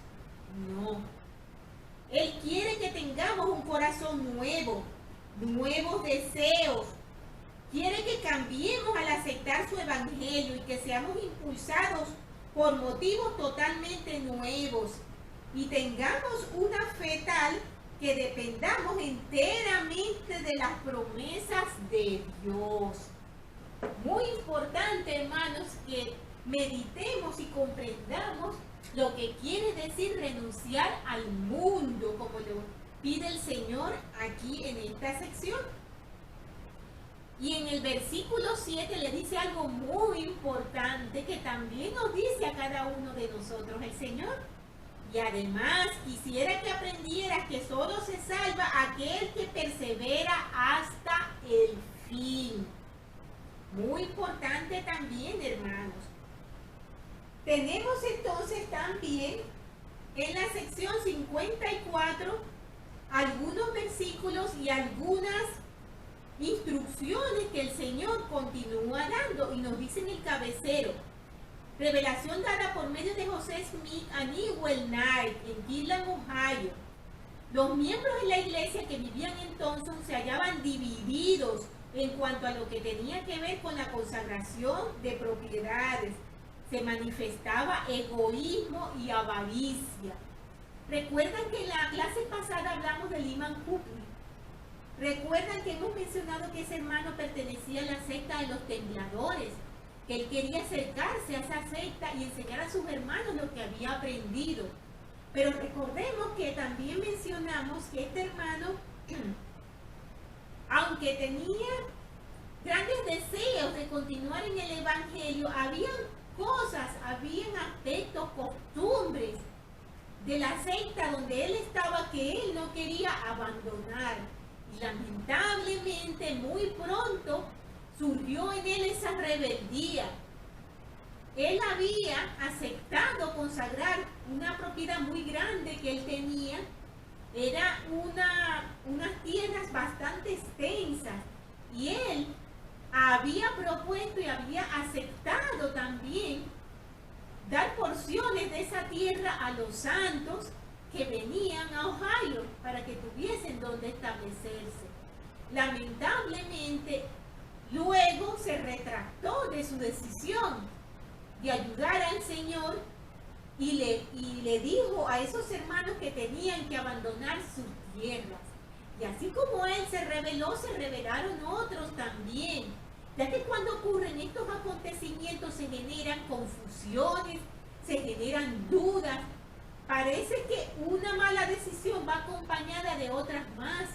No. Él quiere que tengamos un corazón nuevo, nuevos deseos. Quiere que cambiemos al aceptar su evangelio y que seamos impulsados por motivos totalmente nuevos y tengamos una fe tal que dependamos enteramente de las promesas de Dios. Muy importante, hermanos, que meditemos y comprendamos lo que quiere decir renunciar al mundo, como lo pide el Señor aquí en esta sección. Y en el versículo 7 le dice algo muy importante que también nos dice a cada uno de nosotros el Señor. Y además quisiera que aprendieras que solo se salva aquel que persevera hasta el fin. Muy importante también, hermanos. Tenemos entonces también en la sección 54 algunos versículos y algunas instrucciones que el Señor continúa dando y nos dice en el cabecero. Revelación dada por medio de José Smith a Newell Knight en Kirtland, Ohio. Los miembros de la iglesia que vivían entonces se hallaban divididos en cuanto a lo que tenía que ver con la consagración de propiedades. Se manifestaba egoísmo y avaricia. Recuerdan que en la clase pasada hablamos de Lyman Cooper. Recuerdan que hemos mencionado que ese hermano pertenecía a la secta de los tembladores, que él quería acercarse a esa secta y enseñar a sus hermanos lo que había aprendido. Pero recordemos que también mencionamos que este hermano, aunque tenía grandes deseos de continuar en el evangelio, habían cosas, habían aspectos, costumbres de la secta donde él estaba que él no quería abandonar. Y lamentablemente muy pronto surgió en él esa rebeldía. Él había aceptado consagrar una propiedad muy grande que él tenía. Era unas tierras bastante extensas. Y él había propuesto y había aceptado también dar porciones de esa tierra tierra a los santos que venían a Ohio para que tuviesen donde establecerse. Lamentablemente, luego se retractó de su decisión de ayudar al Señor y le dijo a esos hermanos que tenían que abandonar sus tierras. Y así como él se rebeló, se rebelaron otros también. Ya que cuando ocurren estos acontecimientos se generan confusiones, se generan dudas. Parece que una mala decisión va acompañada de otras más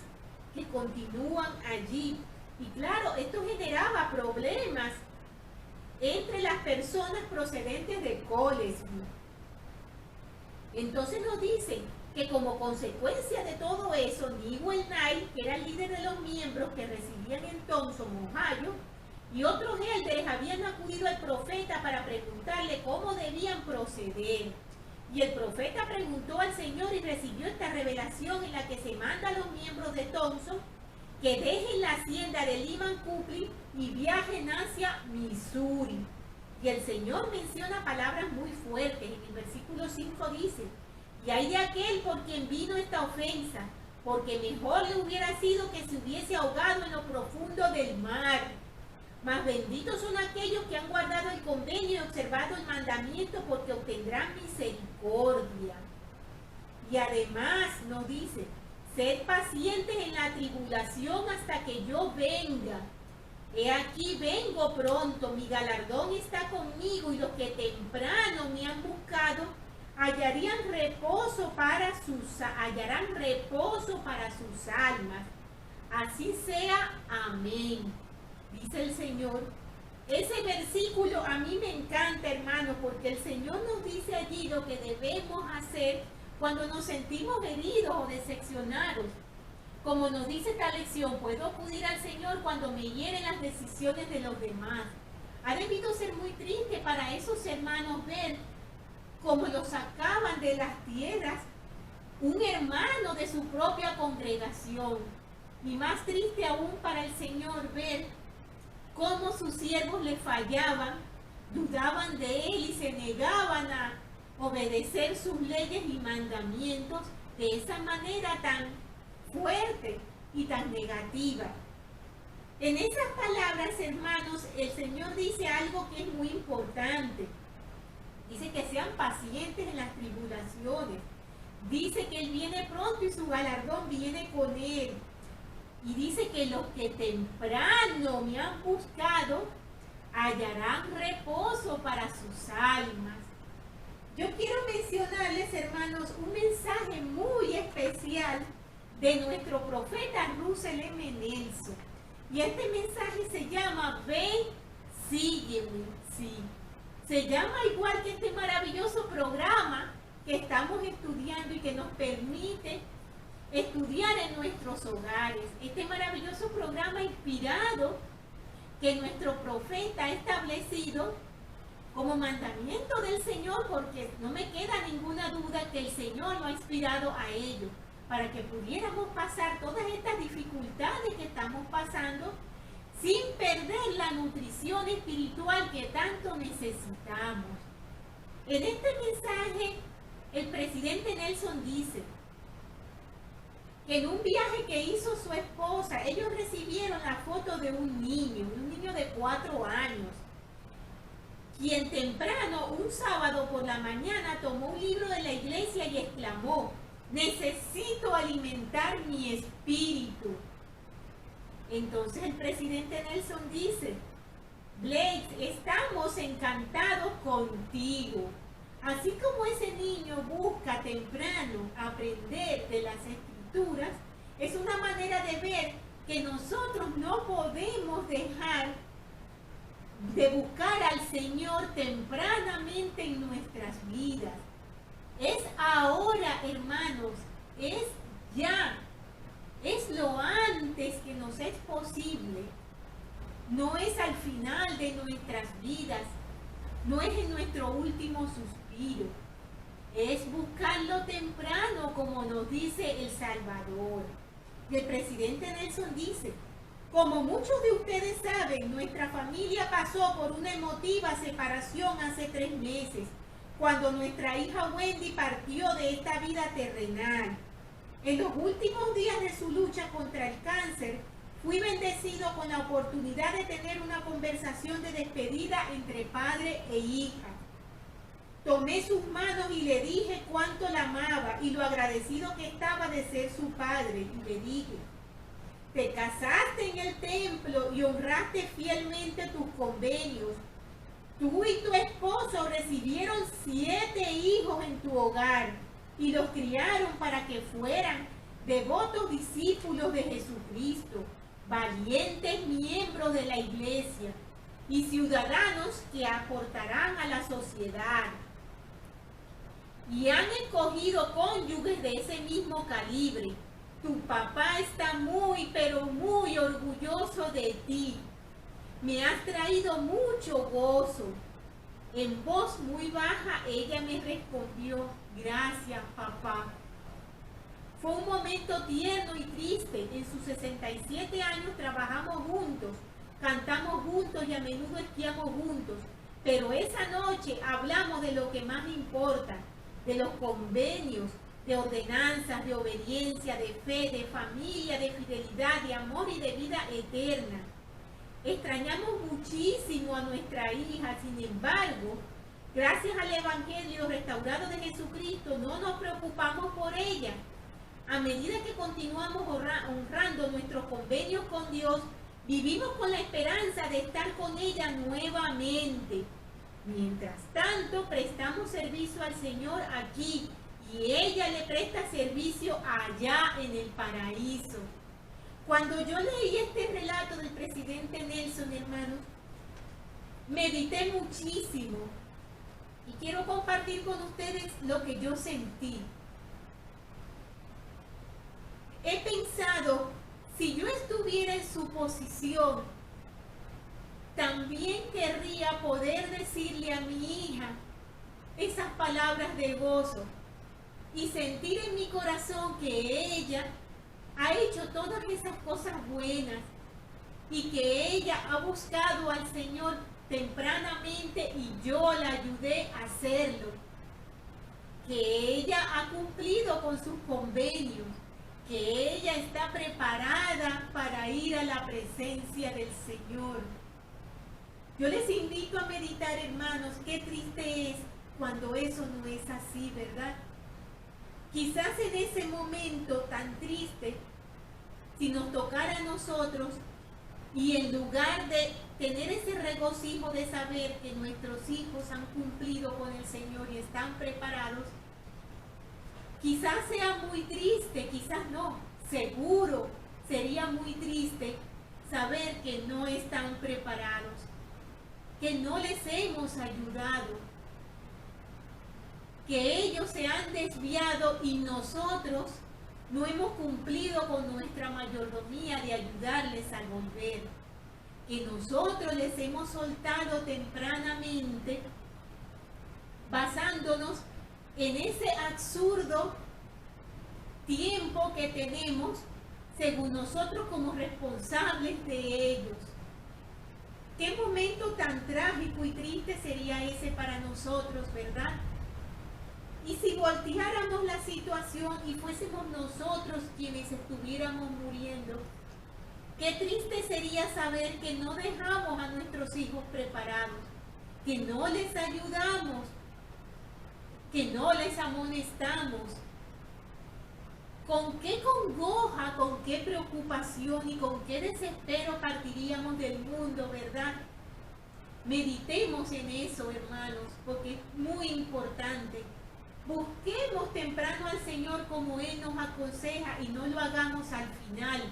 que continúan allí. Y claro, esto generaba problemas entre las personas procedentes de Colesville. Entonces nos dicen que como consecuencia de todo eso, Newell Knight, que era el líder de los miembros que residían en Thomson, Ohio, y otros elders habían acudido al profeta para preguntarle cómo debían proceder. Y el profeta preguntó al Señor y recibió esta revelación en la que se manda a los miembros de Thomson que dejen la hacienda de Lyman Country y viajen hacia Missouri. Y el Señor menciona palabras muy fuertes. En el versículo 5 dice: y hay de aquel por quien vino esta ofensa, porque mejor le hubiera sido que se hubiese ahogado en lo profundo del mar. Mas benditos son aquellos que han guardado el convenio y observado el mandamiento, porque obtendrán misericordia. Y además nos dice: sed pacientes en la tribulación hasta que yo venga. He aquí vengo pronto, mi galardón está conmigo, y los que temprano me han buscado hallarán reposo para sus almas. Así sea, amén. Dice el Señor. Ese versículo a mí me encanta, hermanos, porque el Señor nos dice allí lo que debemos hacer cuando nos sentimos heridos o decepcionados. Como nos dice esta lección, puedo acudir al Señor cuando me hieren las decisiones de los demás. Ha debido ser muy triste para esos hermanos ver cómo los sacaban de las tierras un hermano de su propia congregación. Y más triste aún para el Señor ver cómo sus siervos le fallaban, dudaban de él y se negaban a obedecer sus leyes y mandamientos de esa manera tan fuerte y tan negativa. En esas palabras, hermanos, el Señor dice algo que es muy importante. Dice que sean pacientes en las tribulaciones. Dice que Él viene pronto y su galardón viene con Él. Y dice que los que temprano me han buscado hallarán reposo para sus almas. Yo quiero mencionarles, hermanos, un mensaje muy especial de nuestro profeta Russell M. Nelson. Y este mensaje se llama Ven, sígueme. Sí. Se llama igual que este maravilloso programa que estamos estudiando y que nos permite estudiar en nuestros hogares. Este maravilloso programa inspirado que nuestro profeta ha establecido como mandamiento del Señor, porque no me queda ninguna duda que el Señor lo ha inspirado a ello, para que pudiéramos pasar todas estas dificultades que estamos pasando sin perder la nutrición espiritual que tanto necesitamos. En este mensaje, el presidente Nelson dice que en un viaje que hizo su esposa, ellos recibieron la foto de un niño de 4 años, quien temprano, un sábado por la mañana, tomó un libro de la iglesia y exclamó: necesito alimentar mi espíritu. Entonces el presidente Nelson dice: Blake, estamos encantados contigo. Así como ese niño busca temprano aprender de las escrituras, es una manera de ver que nosotros no podemos dejar de buscar al Señor tempranamente en nuestras vidas. Es ahora, hermanos, es ya, es lo antes que nos es posible. No es al final de nuestras vidas, no es en nuestro último suspiro. Es buscarlo temprano, como nos dice el Salvador. Y el presidente Nelson dice: como muchos de ustedes saben, nuestra familia pasó por una emotiva separación hace 3 meses. cuando nuestra hija Wendy partió de esta vida terrenal. En los últimos días de su lucha contra el cáncer, fui bendecido con la oportunidad de tener una conversación de despedida entre padre e hija. Tomé sus manos y le dije cuánto la amaba y lo agradecido que estaba de ser su padre. Y le dije, te casaste en el templo y honraste fielmente tus convenios. Tú y tu esposo recibieron 7 hijos en tu hogar y los criaron para que fueran devotos discípulos de Jesucristo, valientes miembros de la iglesia y ciudadanos que aportarán a la sociedad. Y han escogido cónyuges de ese mismo calibre. Tu papá está muy, pero muy orgulloso de ti. Me has traído mucho gozo. En voz muy baja ella me respondió, gracias papá. Fue un momento tierno y triste. En sus 67 años trabajamos juntos, cantamos juntos y a menudo esquiamos juntos. Pero esa noche hablamos de lo que más importa, de los convenios, de ordenanzas, de obediencia, de fe, de familia, de fidelidad, de amor y de vida eterna. Extrañamos muchísimo a nuestra hija, sin embargo, gracias al Evangelio restaurado de Jesucristo, no nos preocupamos por ella. A medida que continuamos honrando nuestros convenios con Dios, vivimos con la esperanza de estar con ella nuevamente. Mientras tanto, prestamos servicio al Señor aquí y ella le presta servicio allá en el paraíso. Cuando yo leí este relato del presidente Nelson, hermanos, medité muchísimo y quiero compartir con ustedes lo que yo sentí. He pensado, si yo estuviera en su posición, también querría poder decirle a mi hija esas palabras de gozo y sentir en mi corazón que ella ha hecho todas esas cosas buenas y que ella ha buscado al Señor tempranamente y yo la ayudé a hacerlo. Que ella ha cumplido con sus convenios, que ella está preparada para ir a la presencia del Señor. Yo les invito a meditar, hermanos, qué triste es cuando eso no es así, ¿verdad? Quizás en ese momento tan triste, si nos tocara a nosotros y en lugar de tener ese regocijo de saber que nuestros hijos han cumplido con el Señor y están preparados, quizás sea muy triste, quizás no, seguro sería muy triste saber que no están preparados, que no les hemos ayudado, que ellos se han desviado y nosotros no hemos cumplido con nuestra mayordomía de ayudarles a volver, que nosotros les hemos soltado tempranamente basándonos en ese absurdo tiempo que tenemos según nosotros como responsables de ellos. Qué momento tan trágico y triste sería ese para nosotros, ¿verdad? Y si volteáramos la situación y fuésemos nosotros quienes estuviéramos muriendo, qué triste sería saber que no dejamos a nuestros hijos preparados, que no les ayudamos, que no les amonestamos. ¿Con qué congoja, con qué preocupación y con qué desespero partiríamos del mundo, verdad? Meditemos en eso, hermanos, porque es muy importante. Busquemos temprano al Señor como Él nos aconseja y no lo hagamos al final,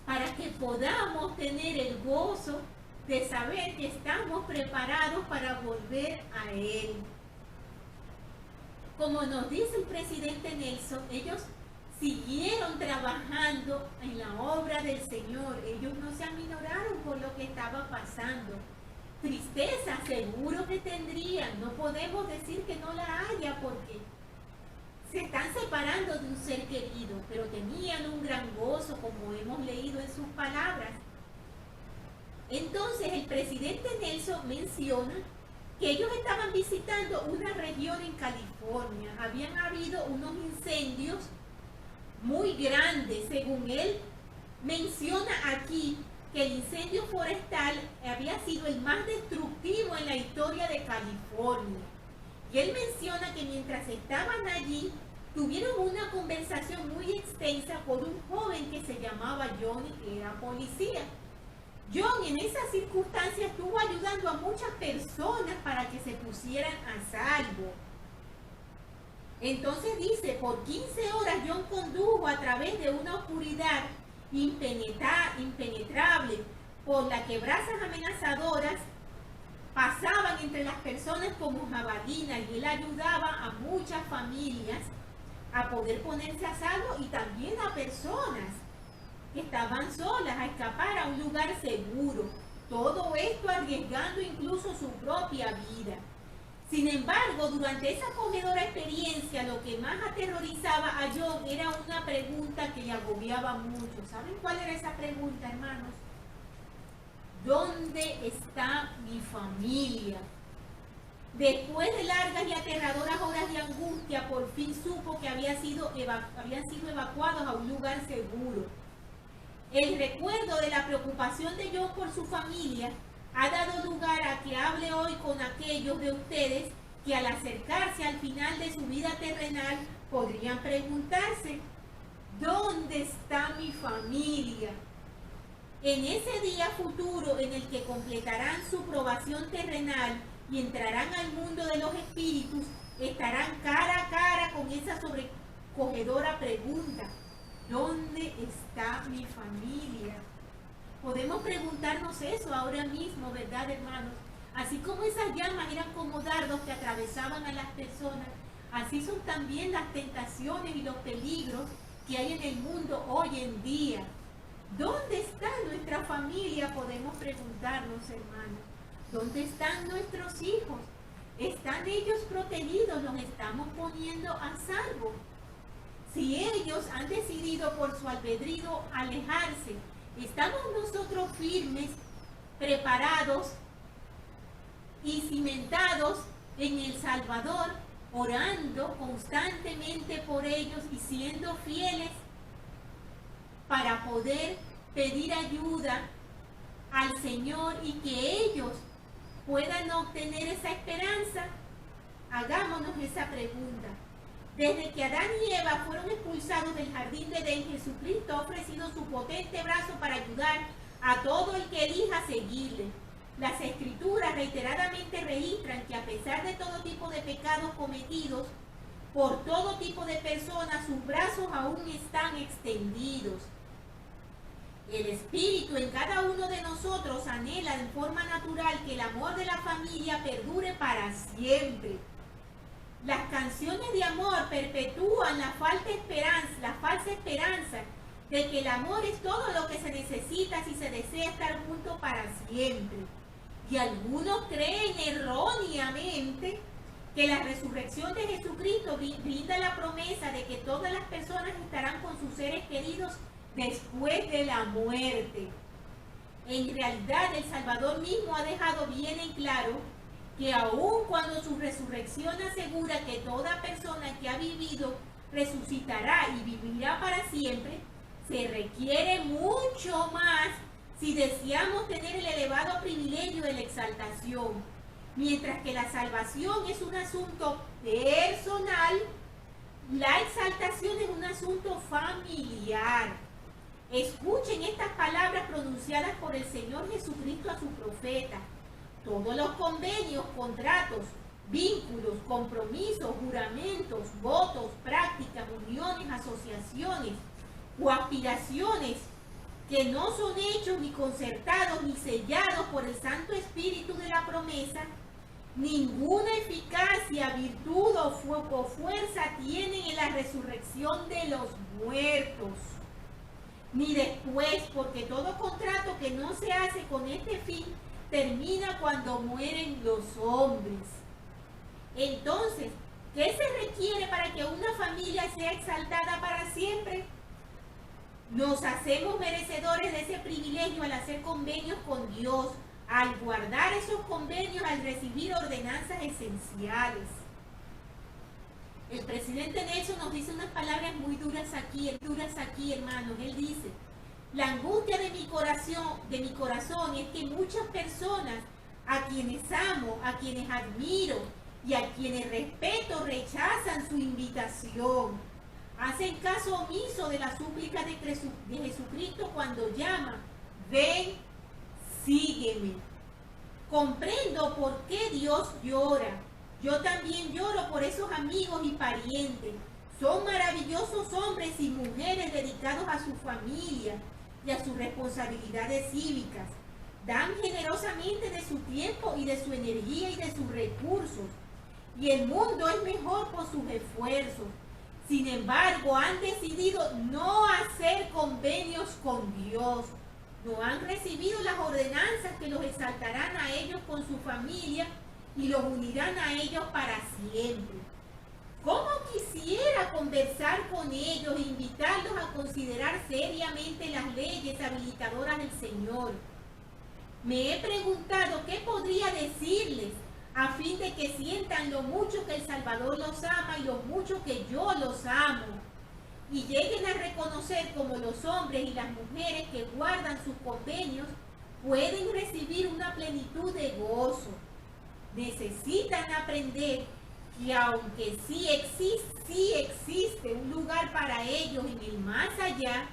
para que podamos tener el gozo de saber que estamos preparados para volver a Él. Como nos dice el presidente Nelson, ellos siguieron trabajando en la obra del Señor. Ellos no se aminoraron por lo que estaba pasando. Tristeza seguro que tendrían, no podemos decir que no la haya porque se están separando de un ser querido, pero tenían un gran gozo como hemos leído en sus palabras. Entonces el presidente Nelson menciona que ellos estaban visitando una región en California. Habían habido unos incendios muy grandes. Según él menciona aquí que el incendio forestal había sido el más destructivo en la historia de California. Y él menciona que mientras estaban allí, tuvieron una conversación muy extensa con un joven que se llamaba Johnny, que era policía. John en esas circunstancias estuvo ayudando a muchas personas para que se pusieran a salvo. Entonces dice, por 15 horas John condujo a través de una oscuridad impenetrable por la que brasas amenazadoras pasaban entre las personas como jabalinas, y él ayudaba a muchas familias a poder ponerse a salvo y también a personas que estaban solas a escapar a un lugar seguro. Todo esto arriesgando incluso su propia vida. Sin embargo, durante esa acogedora experiencia, lo que más aterrorizaba a John era una pregunta que le agobiaba mucho. ¿Saben cuál era esa pregunta, hermanos? ¿Dónde está mi familia? Después de largas y aterradoras horas de angustia, por fin supo que habían sido evacuados a un lugar seguro. El recuerdo de la preocupación de John por su familia ha dado lugar a que hable hoy con aquellos de ustedes que al acercarse al final de su vida terrenal podrían preguntarse, ¿dónde está mi familia? En ese día futuro en el que completarán su probación terrenal y entrarán al mundo de los espíritus, estarán cara a cara con esa sobrecogedora pregunta, ¿dónde está mi familia? Podemos preguntarnos eso ahora mismo, ¿verdad, hermanos? Así como esas llamas eran como dardos que atravesaban a las personas, así son también las tentaciones y los peligros que hay en el mundo hoy en día. ¿Dónde está nuestra familia? Podemos preguntarnos, hermanos. ¿Dónde están nuestros hijos? ¿Están ellos protegidos? ¿Los estamos poniendo a salvo? Si ellos han decidido por su albedrío alejarse, ¿estamos nosotros firmes, preparados y cimentados en el Salvador, orando constantemente por ellos y siendo fieles para poder pedir ayuda al Señor y que ellos puedan obtener esa esperanza? Hagámonos esa pregunta. Desde que Adán y Eva fueron expulsados del jardín de Edén, Jesucristo ha ofrecido su potente brazo para ayudar a todo el que elija seguirle. Las Escrituras reiteradamente registran que a pesar de todo tipo de pecados cometidos por todo tipo de personas, sus brazos aún están extendidos. El Espíritu en cada uno de nosotros anhela en forma natural que el amor de la familia perdure para siempre. Las canciones de amor perpetúan la falsa esperanza de que el amor es todo lo que se necesita si se desea estar juntos para siempre. Y algunos creen erróneamente que la resurrección de Jesucristo brinda la promesa de que todas las personas estarán con sus seres queridos después de la muerte. En realidad, el Salvador mismo ha dejado bien en claro que aun cuando su resurrección asegura que toda persona que ha vivido resucitará y vivirá para siempre, se requiere mucho más si deseamos tener el elevado privilegio de la exaltación. Mientras que la salvación es un asunto personal, la exaltación es un asunto familiar. Escuchen estas palabras pronunciadas por el Señor Jesucristo a su profeta. Todos los convenios, contratos, vínculos, compromisos, juramentos, votos, prácticas, uniones, asociaciones o aspiraciones que no son hechos ni concertados ni sellados por el Santo Espíritu de la promesa, ninguna eficacia, virtud o fuerza tienen en la resurrección de los muertos, ni después, porque todo contrato que no se hace con este fin termina cuando mueren los hombres. Entonces, ¿qué se requiere para que una familia sea exaltada para siempre? Nos hacemos merecedores de ese privilegio al hacer convenios con Dios, al guardar esos convenios, al recibir ordenanzas esenciales. El presidente Nelson nos dice unas palabras muy duras aquí, hermanos. Él dice: la angustia de mi corazón es que muchas personas a quienes amo, a quienes admiro y a quienes respeto rechazan su invitación. Hacen caso omiso de la súplica de Jesucristo cuando llama: ven, sígueme. Comprendo por qué Dios llora. Yo también lloro por esos amigos y parientes. Son maravillosos hombres y mujeres dedicados a su familia y a sus responsabilidades cívicas. Dan generosamente de su tiempo y de su energía y de sus recursos. Y el mundo es mejor por sus esfuerzos. Sin embargo, han decidido no hacer convenios con Dios. No han recibido las ordenanzas que los exaltarán a ellos con su familia y los unirán a ellos para siempre. ¿Cómo quisiera conversar con ellos e invitarlos a considerar seriamente las leyes habilitadoras del Señor? Me he preguntado qué podría decirles a fin de que sientan lo mucho que el Salvador los ama y lo mucho que yo los amo, y lleguen a reconocer como los hombres y las mujeres que guardan sus convenios pueden recibir una plenitud de gozo. Necesitan aprender que aunque sí existe un lugar para ellos en el más allá,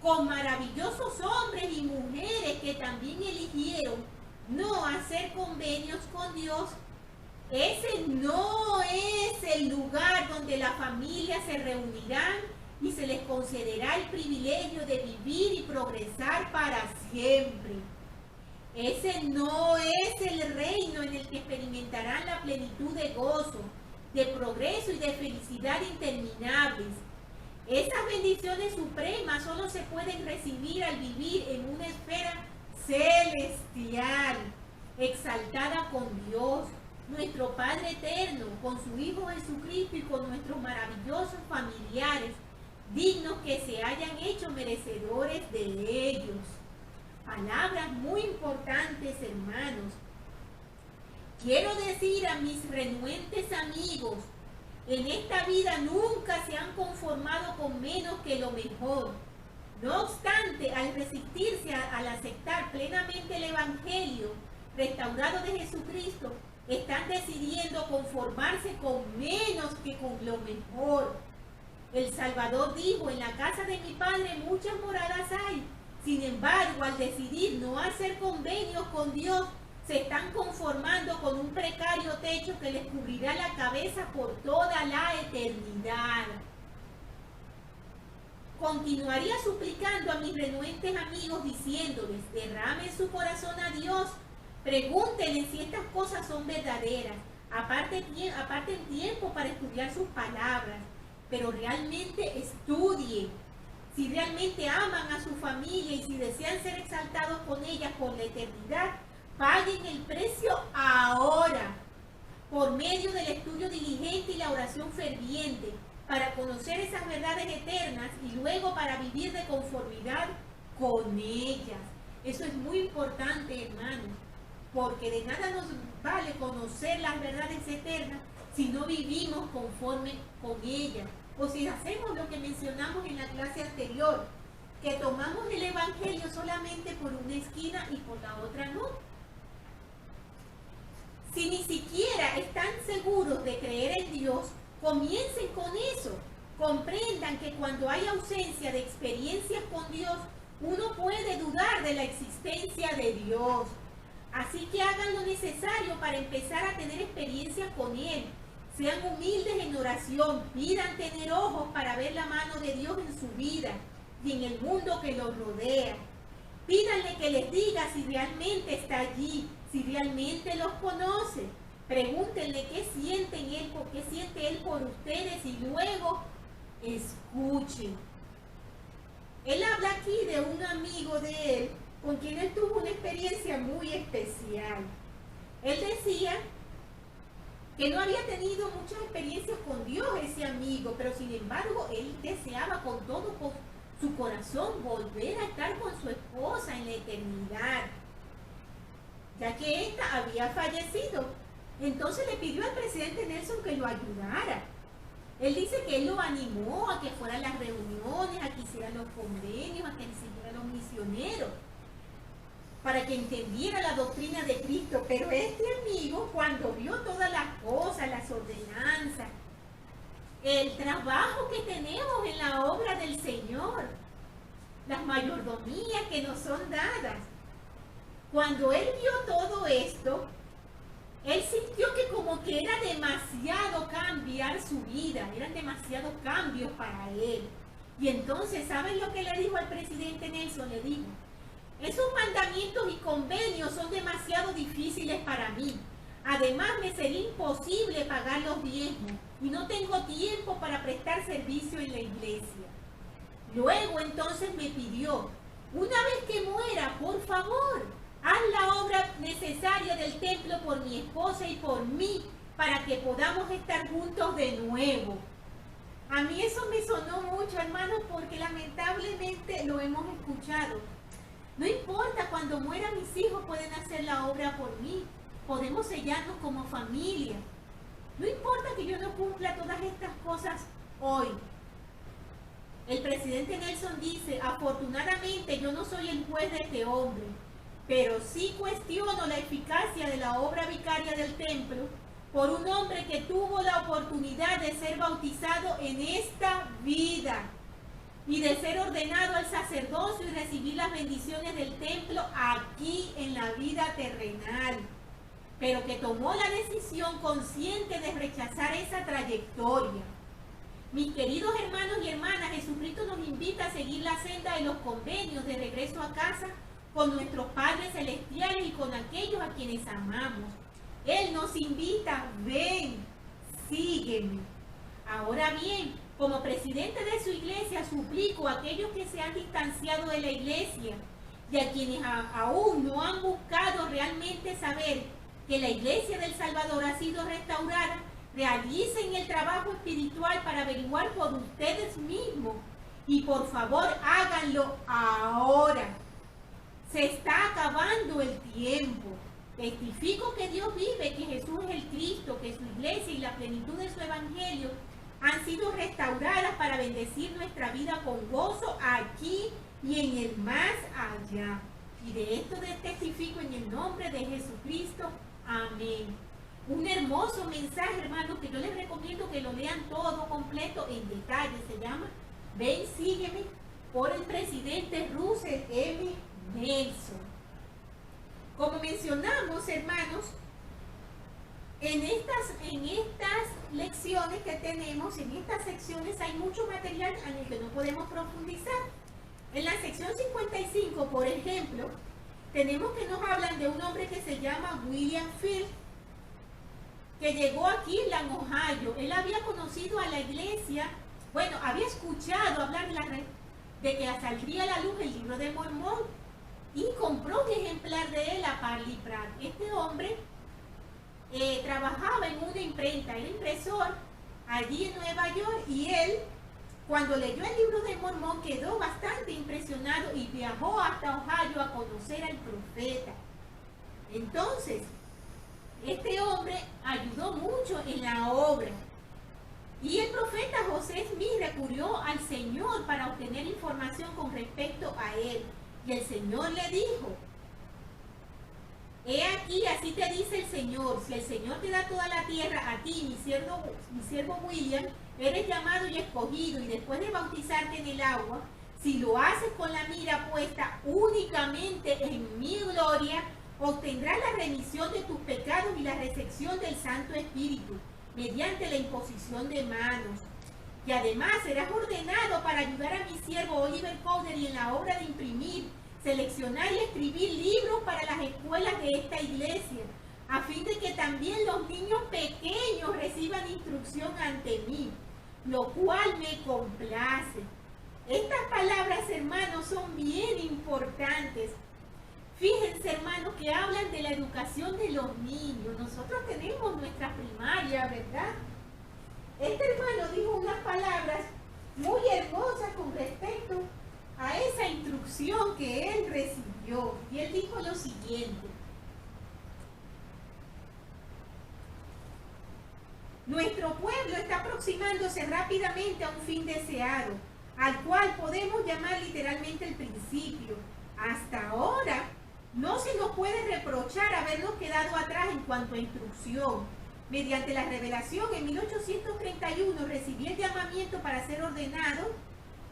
con maravillosos hombres y mujeres que también eligieron no hacer convenios con Dios, ese no es el lugar donde las familias se reunirán y se les concederá el privilegio de vivir y progresar para siempre. Ese no es el reino en el que experimentarán la plenitud de gozo, de progreso y de felicidad interminables. Esas bendiciones supremas solo se pueden recibir al vivir en una esfera celestial, exaltada con Dios, nuestro Padre eterno, con su Hijo Jesucristo y con nuestros maravillosos familiares, dignos que se hayan hecho merecedores de ellos. Palabras muy importantes, hermanos. Quiero decir a mis renuentes amigos, en esta vida nunca se han conformado con menos que lo mejor. No obstante, al resistirse al aceptar plenamente el Evangelio restaurado de Jesucristo, están decidiendo conformarse con menos que con lo mejor. El Salvador dijo: en la casa de mi Padre muchas moradas hay. Sin embargo, al decidir no hacer convenios con Dios, se están conformando con un precario techo que les cubrirá la cabeza por toda la eternidad. Continuaría suplicando a mis renuentes amigos diciéndoles: derramen su corazón a Dios, pregúntenle si estas cosas son verdaderas, aparten tiempo para estudiar sus palabras, pero realmente estudien. Si realmente aman a su familia y si desean ser exaltados con ella por la eternidad, paguen el precio ahora, por medio del estudio diligente y la oración ferviente, para conocer esas verdades eternas y luego para vivir de conformidad con ellas. Eso es muy importante, hermanos, porque de nada nos vale conocer las verdades eternas si no vivimos conforme con ellas. O si hacemos lo que mencionamos en la clase anterior, que tomamos el Evangelio solamente por una esquina y por la otra no. Si ni siquiera están seguros de creer en Dios, comiencen con eso. Comprendan que cuando hay ausencia de experiencias con Dios, uno puede dudar de la existencia de Dios. Así que hagan lo necesario para empezar a tener experiencias con Él. Sean humildes en oración, pidan tener ojos para ver la mano de Dios en su vida y en el mundo que los rodea. Pídanle que les diga si realmente está allí, si realmente los conoce. Pregúntenle qué siente Él por ustedes y luego escuchen. Él habla aquí de un amigo de él con quien él tuvo una experiencia muy especial. Él decía que no había tenido muchas experiencias con Dios ese amigo, pero sin embargo él deseaba con todo su corazón volver a estar con su esposa en la eternidad. ya que ésta había fallecido. Entonces le pidió al presidente Nelson que lo ayudara. Él dice que él lo animó a que fueran las reuniones, a que hicieran los convenios, a que hicieran los misioneros, para que entendiera la doctrina de Cristo. Pero este amigo, cuando vio todas las cosas, las ordenanzas, el trabajo que tenemos en la obra del Señor, las mayordomías que nos son dadas, cuando él vio todo esto, él sintió que como que era demasiado cambiar su vida, eran demasiados cambios para él. Y entonces, ¿saben lo que le dijo al presidente Nelson? Le dijo: esos mandamientos y convenios son demasiado difíciles para mí. Además, me sería imposible pagar los diezmos y no tengo tiempo para prestar servicio en la iglesia. Luego entonces me pidió: una vez que muera, por favor, haz la obra necesaria del templo por mi esposa y por mí, para que podamos estar juntos de nuevo. A mí eso me sonó mucho, hermanos, porque lamentablemente lo hemos escuchado. No importa, cuando mueran mis hijos pueden hacer la obra por mí. Podemos sellarnos como familia. No importa que yo no cumpla todas estas cosas hoy. El presidente Nelson dice: afortunadamente yo no soy el juez de este hombre, pero sí cuestiono la eficacia de la obra vicaria del templo por un hombre que tuvo la oportunidad de ser bautizado en esta vida y de ser ordenado al sacerdocio y recibir las bendiciones del templo aquí en la vida terrenal, pero que tomó la decisión consciente de rechazar esa trayectoria. Mis queridos hermanos y hermanas, Jesucristo nos invita a seguir la senda de los convenios de regreso a casa con nuestros padres celestiales y con aquellos a quienes amamos. Él nos invita: ven, sígueme. Ahora bien, como presidente de su iglesia, suplico a aquellos que se han distanciado de la iglesia y a quienes aún no han buscado realmente saber que la iglesia del Salvador ha sido restaurada, realicen el trabajo espiritual para averiguar por ustedes mismos y por favor háganlo ahora. Se está acabando el tiempo. Testifico que Dios vive, que Jesús es el Cristo, que su iglesia y la plenitud de su evangelio han sido restauradas para bendecir nuestra vida con gozo aquí y en el más allá. Y de esto testifico en el nombre de Jesucristo. Amén. Un hermoso mensaje, hermanos, que yo les recomiendo que lo lean todo completo en detalle. Se llama Ven, sígueme, por el presidente Russell M. Nelson. Como mencionamos, hermanos, en estas lecciones que tenemos, en estas secciones, hay mucho material en el que no podemos profundizar. En la sección 55, por ejemplo, tenemos que nos hablan de un hombre que se llama William Field, que llegó a Kirtland, Ohio. Él había conocido a la iglesia, bueno, había escuchado hablar de que saldría a la luz el libro de Mormón, y compró un ejemplar de él a Parley Pratt. Este hombre trabajaba en una imprenta, era impresor allí en Nueva York, y él, cuando leyó el libro de Mormón, quedó bastante impresionado y viajó hasta Ohio a conocer al profeta. Entonces, este hombre ayudó mucho en la obra. Y el profeta José Smith recurrió al Señor para obtener información con respecto a él. Y el Señor le dijo: he aquí, así te dice el Señor, si el Señor te da toda la tierra, a ti, mi siervo William, eres llamado y escogido, y después de bautizarte en el agua, si lo haces con la mira puesta únicamente en mi gloria, obtendrás la remisión de tus pecados y la recepción del Santo Espíritu, mediante la imposición de manos. Y además serás ordenado para ayudar a mi siervo Oliver Cowdery en la obra de imprimir, seleccionar y escribir libros para las escuelas de esta iglesia, a fin de que también los niños pequeños reciban instrucción ante mí, lo cual me complace. Estas palabras, hermanos, son bien importantes. Fíjense, hermanos, que hablan de la educación de los niños. Nosotros tenemos nuestra primaria, ¿verdad? Este hermano dijo unas palabras muy hermosas con respecto a esa instrucción que él recibió. Y él dijo lo siguiente: aproximándose rápidamente a un fin deseado, al cual podemos llamar literalmente el principio. Hasta ahora, no se nos puede reprochar habernos quedado atrás en cuanto a instrucción. Mediante la revelación, en 1831 recibí el llamamiento para ser ordenado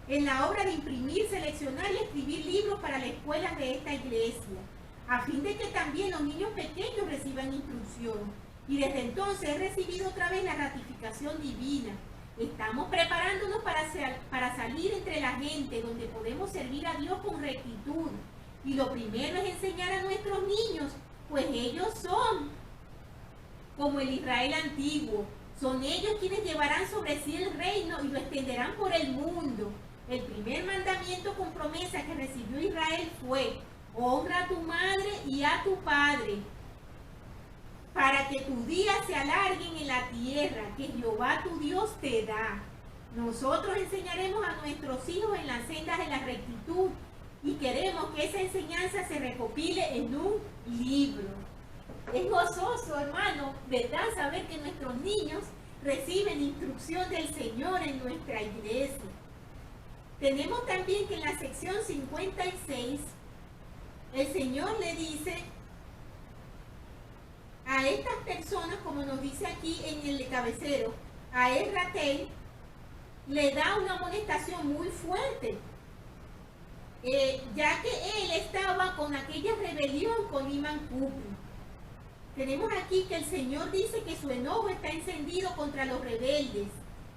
en la obra de imprimir, seleccionar y escribir libros para las escuelas de esta iglesia, a fin de que también los niños pequeños reciban instrucción. Y desde entonces he recibido otra vez la ratificación divina. Estamos preparándonos para salir entre la gente, donde podemos servir a Dios con rectitud. Y lo primero es enseñar a nuestros niños, pues ellos son como el Israel antiguo. Son ellos quienes llevarán sobre sí el reino y lo extenderán por el mundo. El primer mandamiento con promesa que recibió Israel fue: honra a tu madre y a tu padre, para que tus días se alarguen en la tierra que Jehová tu Dios te da. Nosotros enseñaremos a nuestros hijos en las sendas de la rectitud y queremos que esa enseñanza se recopile en un libro. Es gozoso, hermano, ¿verdad?, saber que nuestros niños reciben instrucción del Señor en nuestra iglesia. Tenemos también que en la sección 56, el Señor le dice a estas personas, como nos dice aquí en el cabecero, a Ezra-Tel, le da una amonestación muy fuerte, ya que él estaba con aquella rebelión con Imán Cupri. Tenemos aquí que el Señor dice que su enojo está encendido contra los rebeldes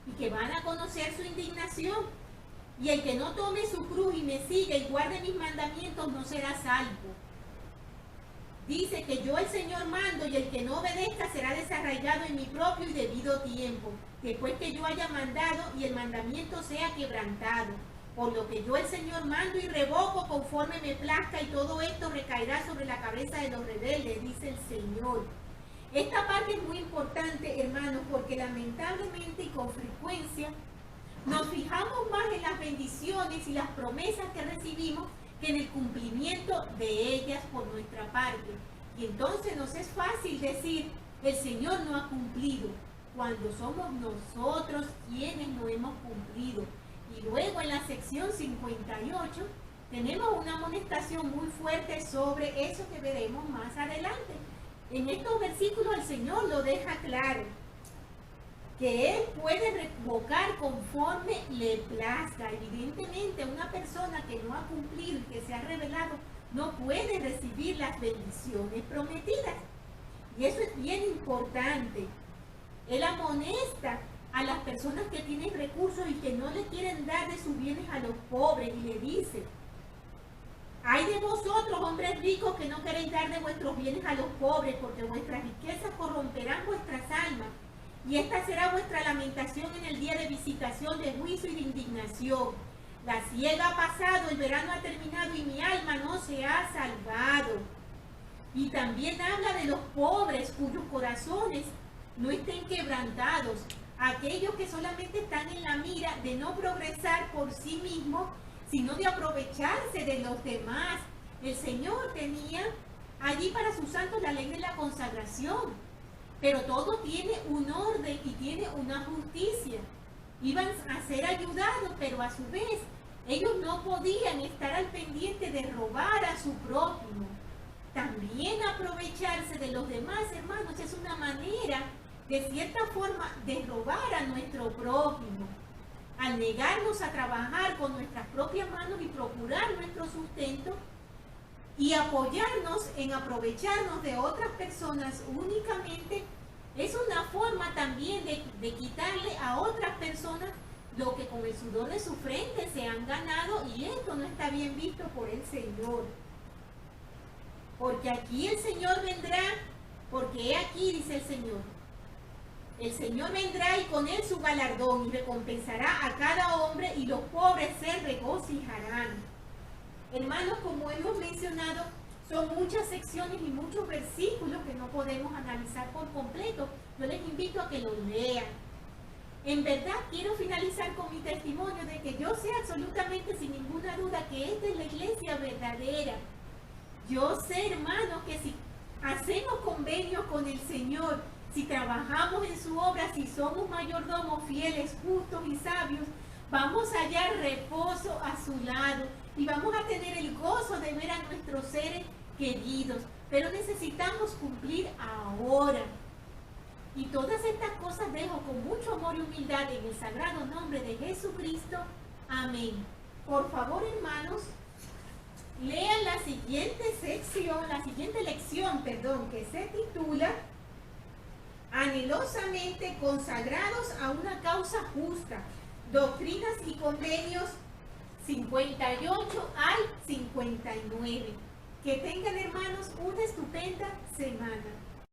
y que van a conocer su indignación. Y el que no tome su cruz y me siga y guarde mis mandamientos no será salvo. Dice que yo el Señor mando, y el que no obedezca será desarraigado en mi propio y debido tiempo, después que yo haya mandado y el mandamiento sea quebrantado. Por lo que yo el Señor mando y revoco conforme me plazca, y todo esto recaerá sobre la cabeza de los rebeldes, dice el Señor. Esta parte es muy importante, hermanos, porque lamentablemente y con frecuencia nos fijamos más en las bendiciones y las promesas que recibimos que en el cumplimiento de ellas por nuestra parte. Y entonces nos es fácil decir: el Señor no ha cumplido, cuando somos nosotros quienes no hemos cumplido. Y luego en la sección 58 tenemos una amonestación muy fuerte sobre eso que veremos más adelante. En estos versículos el Señor lo deja claro, que Él puede revocar conforme le plazca. Evidentemente, una persona que no ha cumplido y que se ha rebelado no puede recibir las bendiciones prometidas. Y eso es bien importante. Él amonesta a las personas que tienen recursos y que no le quieren dar de sus bienes a los pobres, y le dice: ay de vosotros, hombres ricos, que no queréis dar de vuestros bienes a los pobres, porque vuestras riquezas corromperán vuestras almas. Y esta será vuestra lamentación en el día de visitación, de juicio y de indignación. La siega ha pasado, el verano ha terminado y mi alma no se ha salvado. Y también habla de los pobres cuyos corazones no estén quebrantados, aquellos que solamente están en la mira de no progresar por sí mismos, sino de aprovecharse de los demás. El Señor tenía allí para sus santos la ley de la consagración. Pero todo tiene un orden y tiene una justicia. Iban a ser ayudados, pero a su vez ellos no podían estar al pendiente de robar a su prójimo. También aprovecharse de los demás, hermanos, es una manera, de cierta forma, de robar a nuestro prójimo. Al negarnos a trabajar con nuestras propias manos y procurar nuestro sustento, y apoyarnos en aprovecharnos de otras personas únicamente, es una forma también de quitarle a otras personas lo que con el sudor de su frente se han ganado, y esto no está bien visto por el Señor. Porque aquí el Señor vendrá, porque he aquí, dice el Señor vendrá y con él su galardón, y recompensará a cada hombre, y los pobres se regocijarán. Hermanos, como hemos mencionado, son muchas secciones y muchos versículos que no podemos analizar por completo. Yo les invito a que los lean. En verdad, quiero finalizar con mi testimonio de que yo sé absolutamente sin ninguna duda que esta es la iglesia verdadera. Yo sé, hermanos, que si hacemos convenio con el Señor, si trabajamos en su obra, si somos mayordomos fieles, justos y sabios, vamos a hallar reposo a su lado y vamos a tener el gozo de ver a nuestros seres queridos. Pero necesitamos cumplir ahora. Y todas estas cosas dejo con mucho amor y humildad en el sagrado nombre de Jesucristo. Amén. Por favor, hermanos, lean la siguiente lección, que se titula Anhelosamente consagrados a una causa justa. Doctrinas y Convenios 58 al 59. Que tengan, hermanos, una estupenda semana.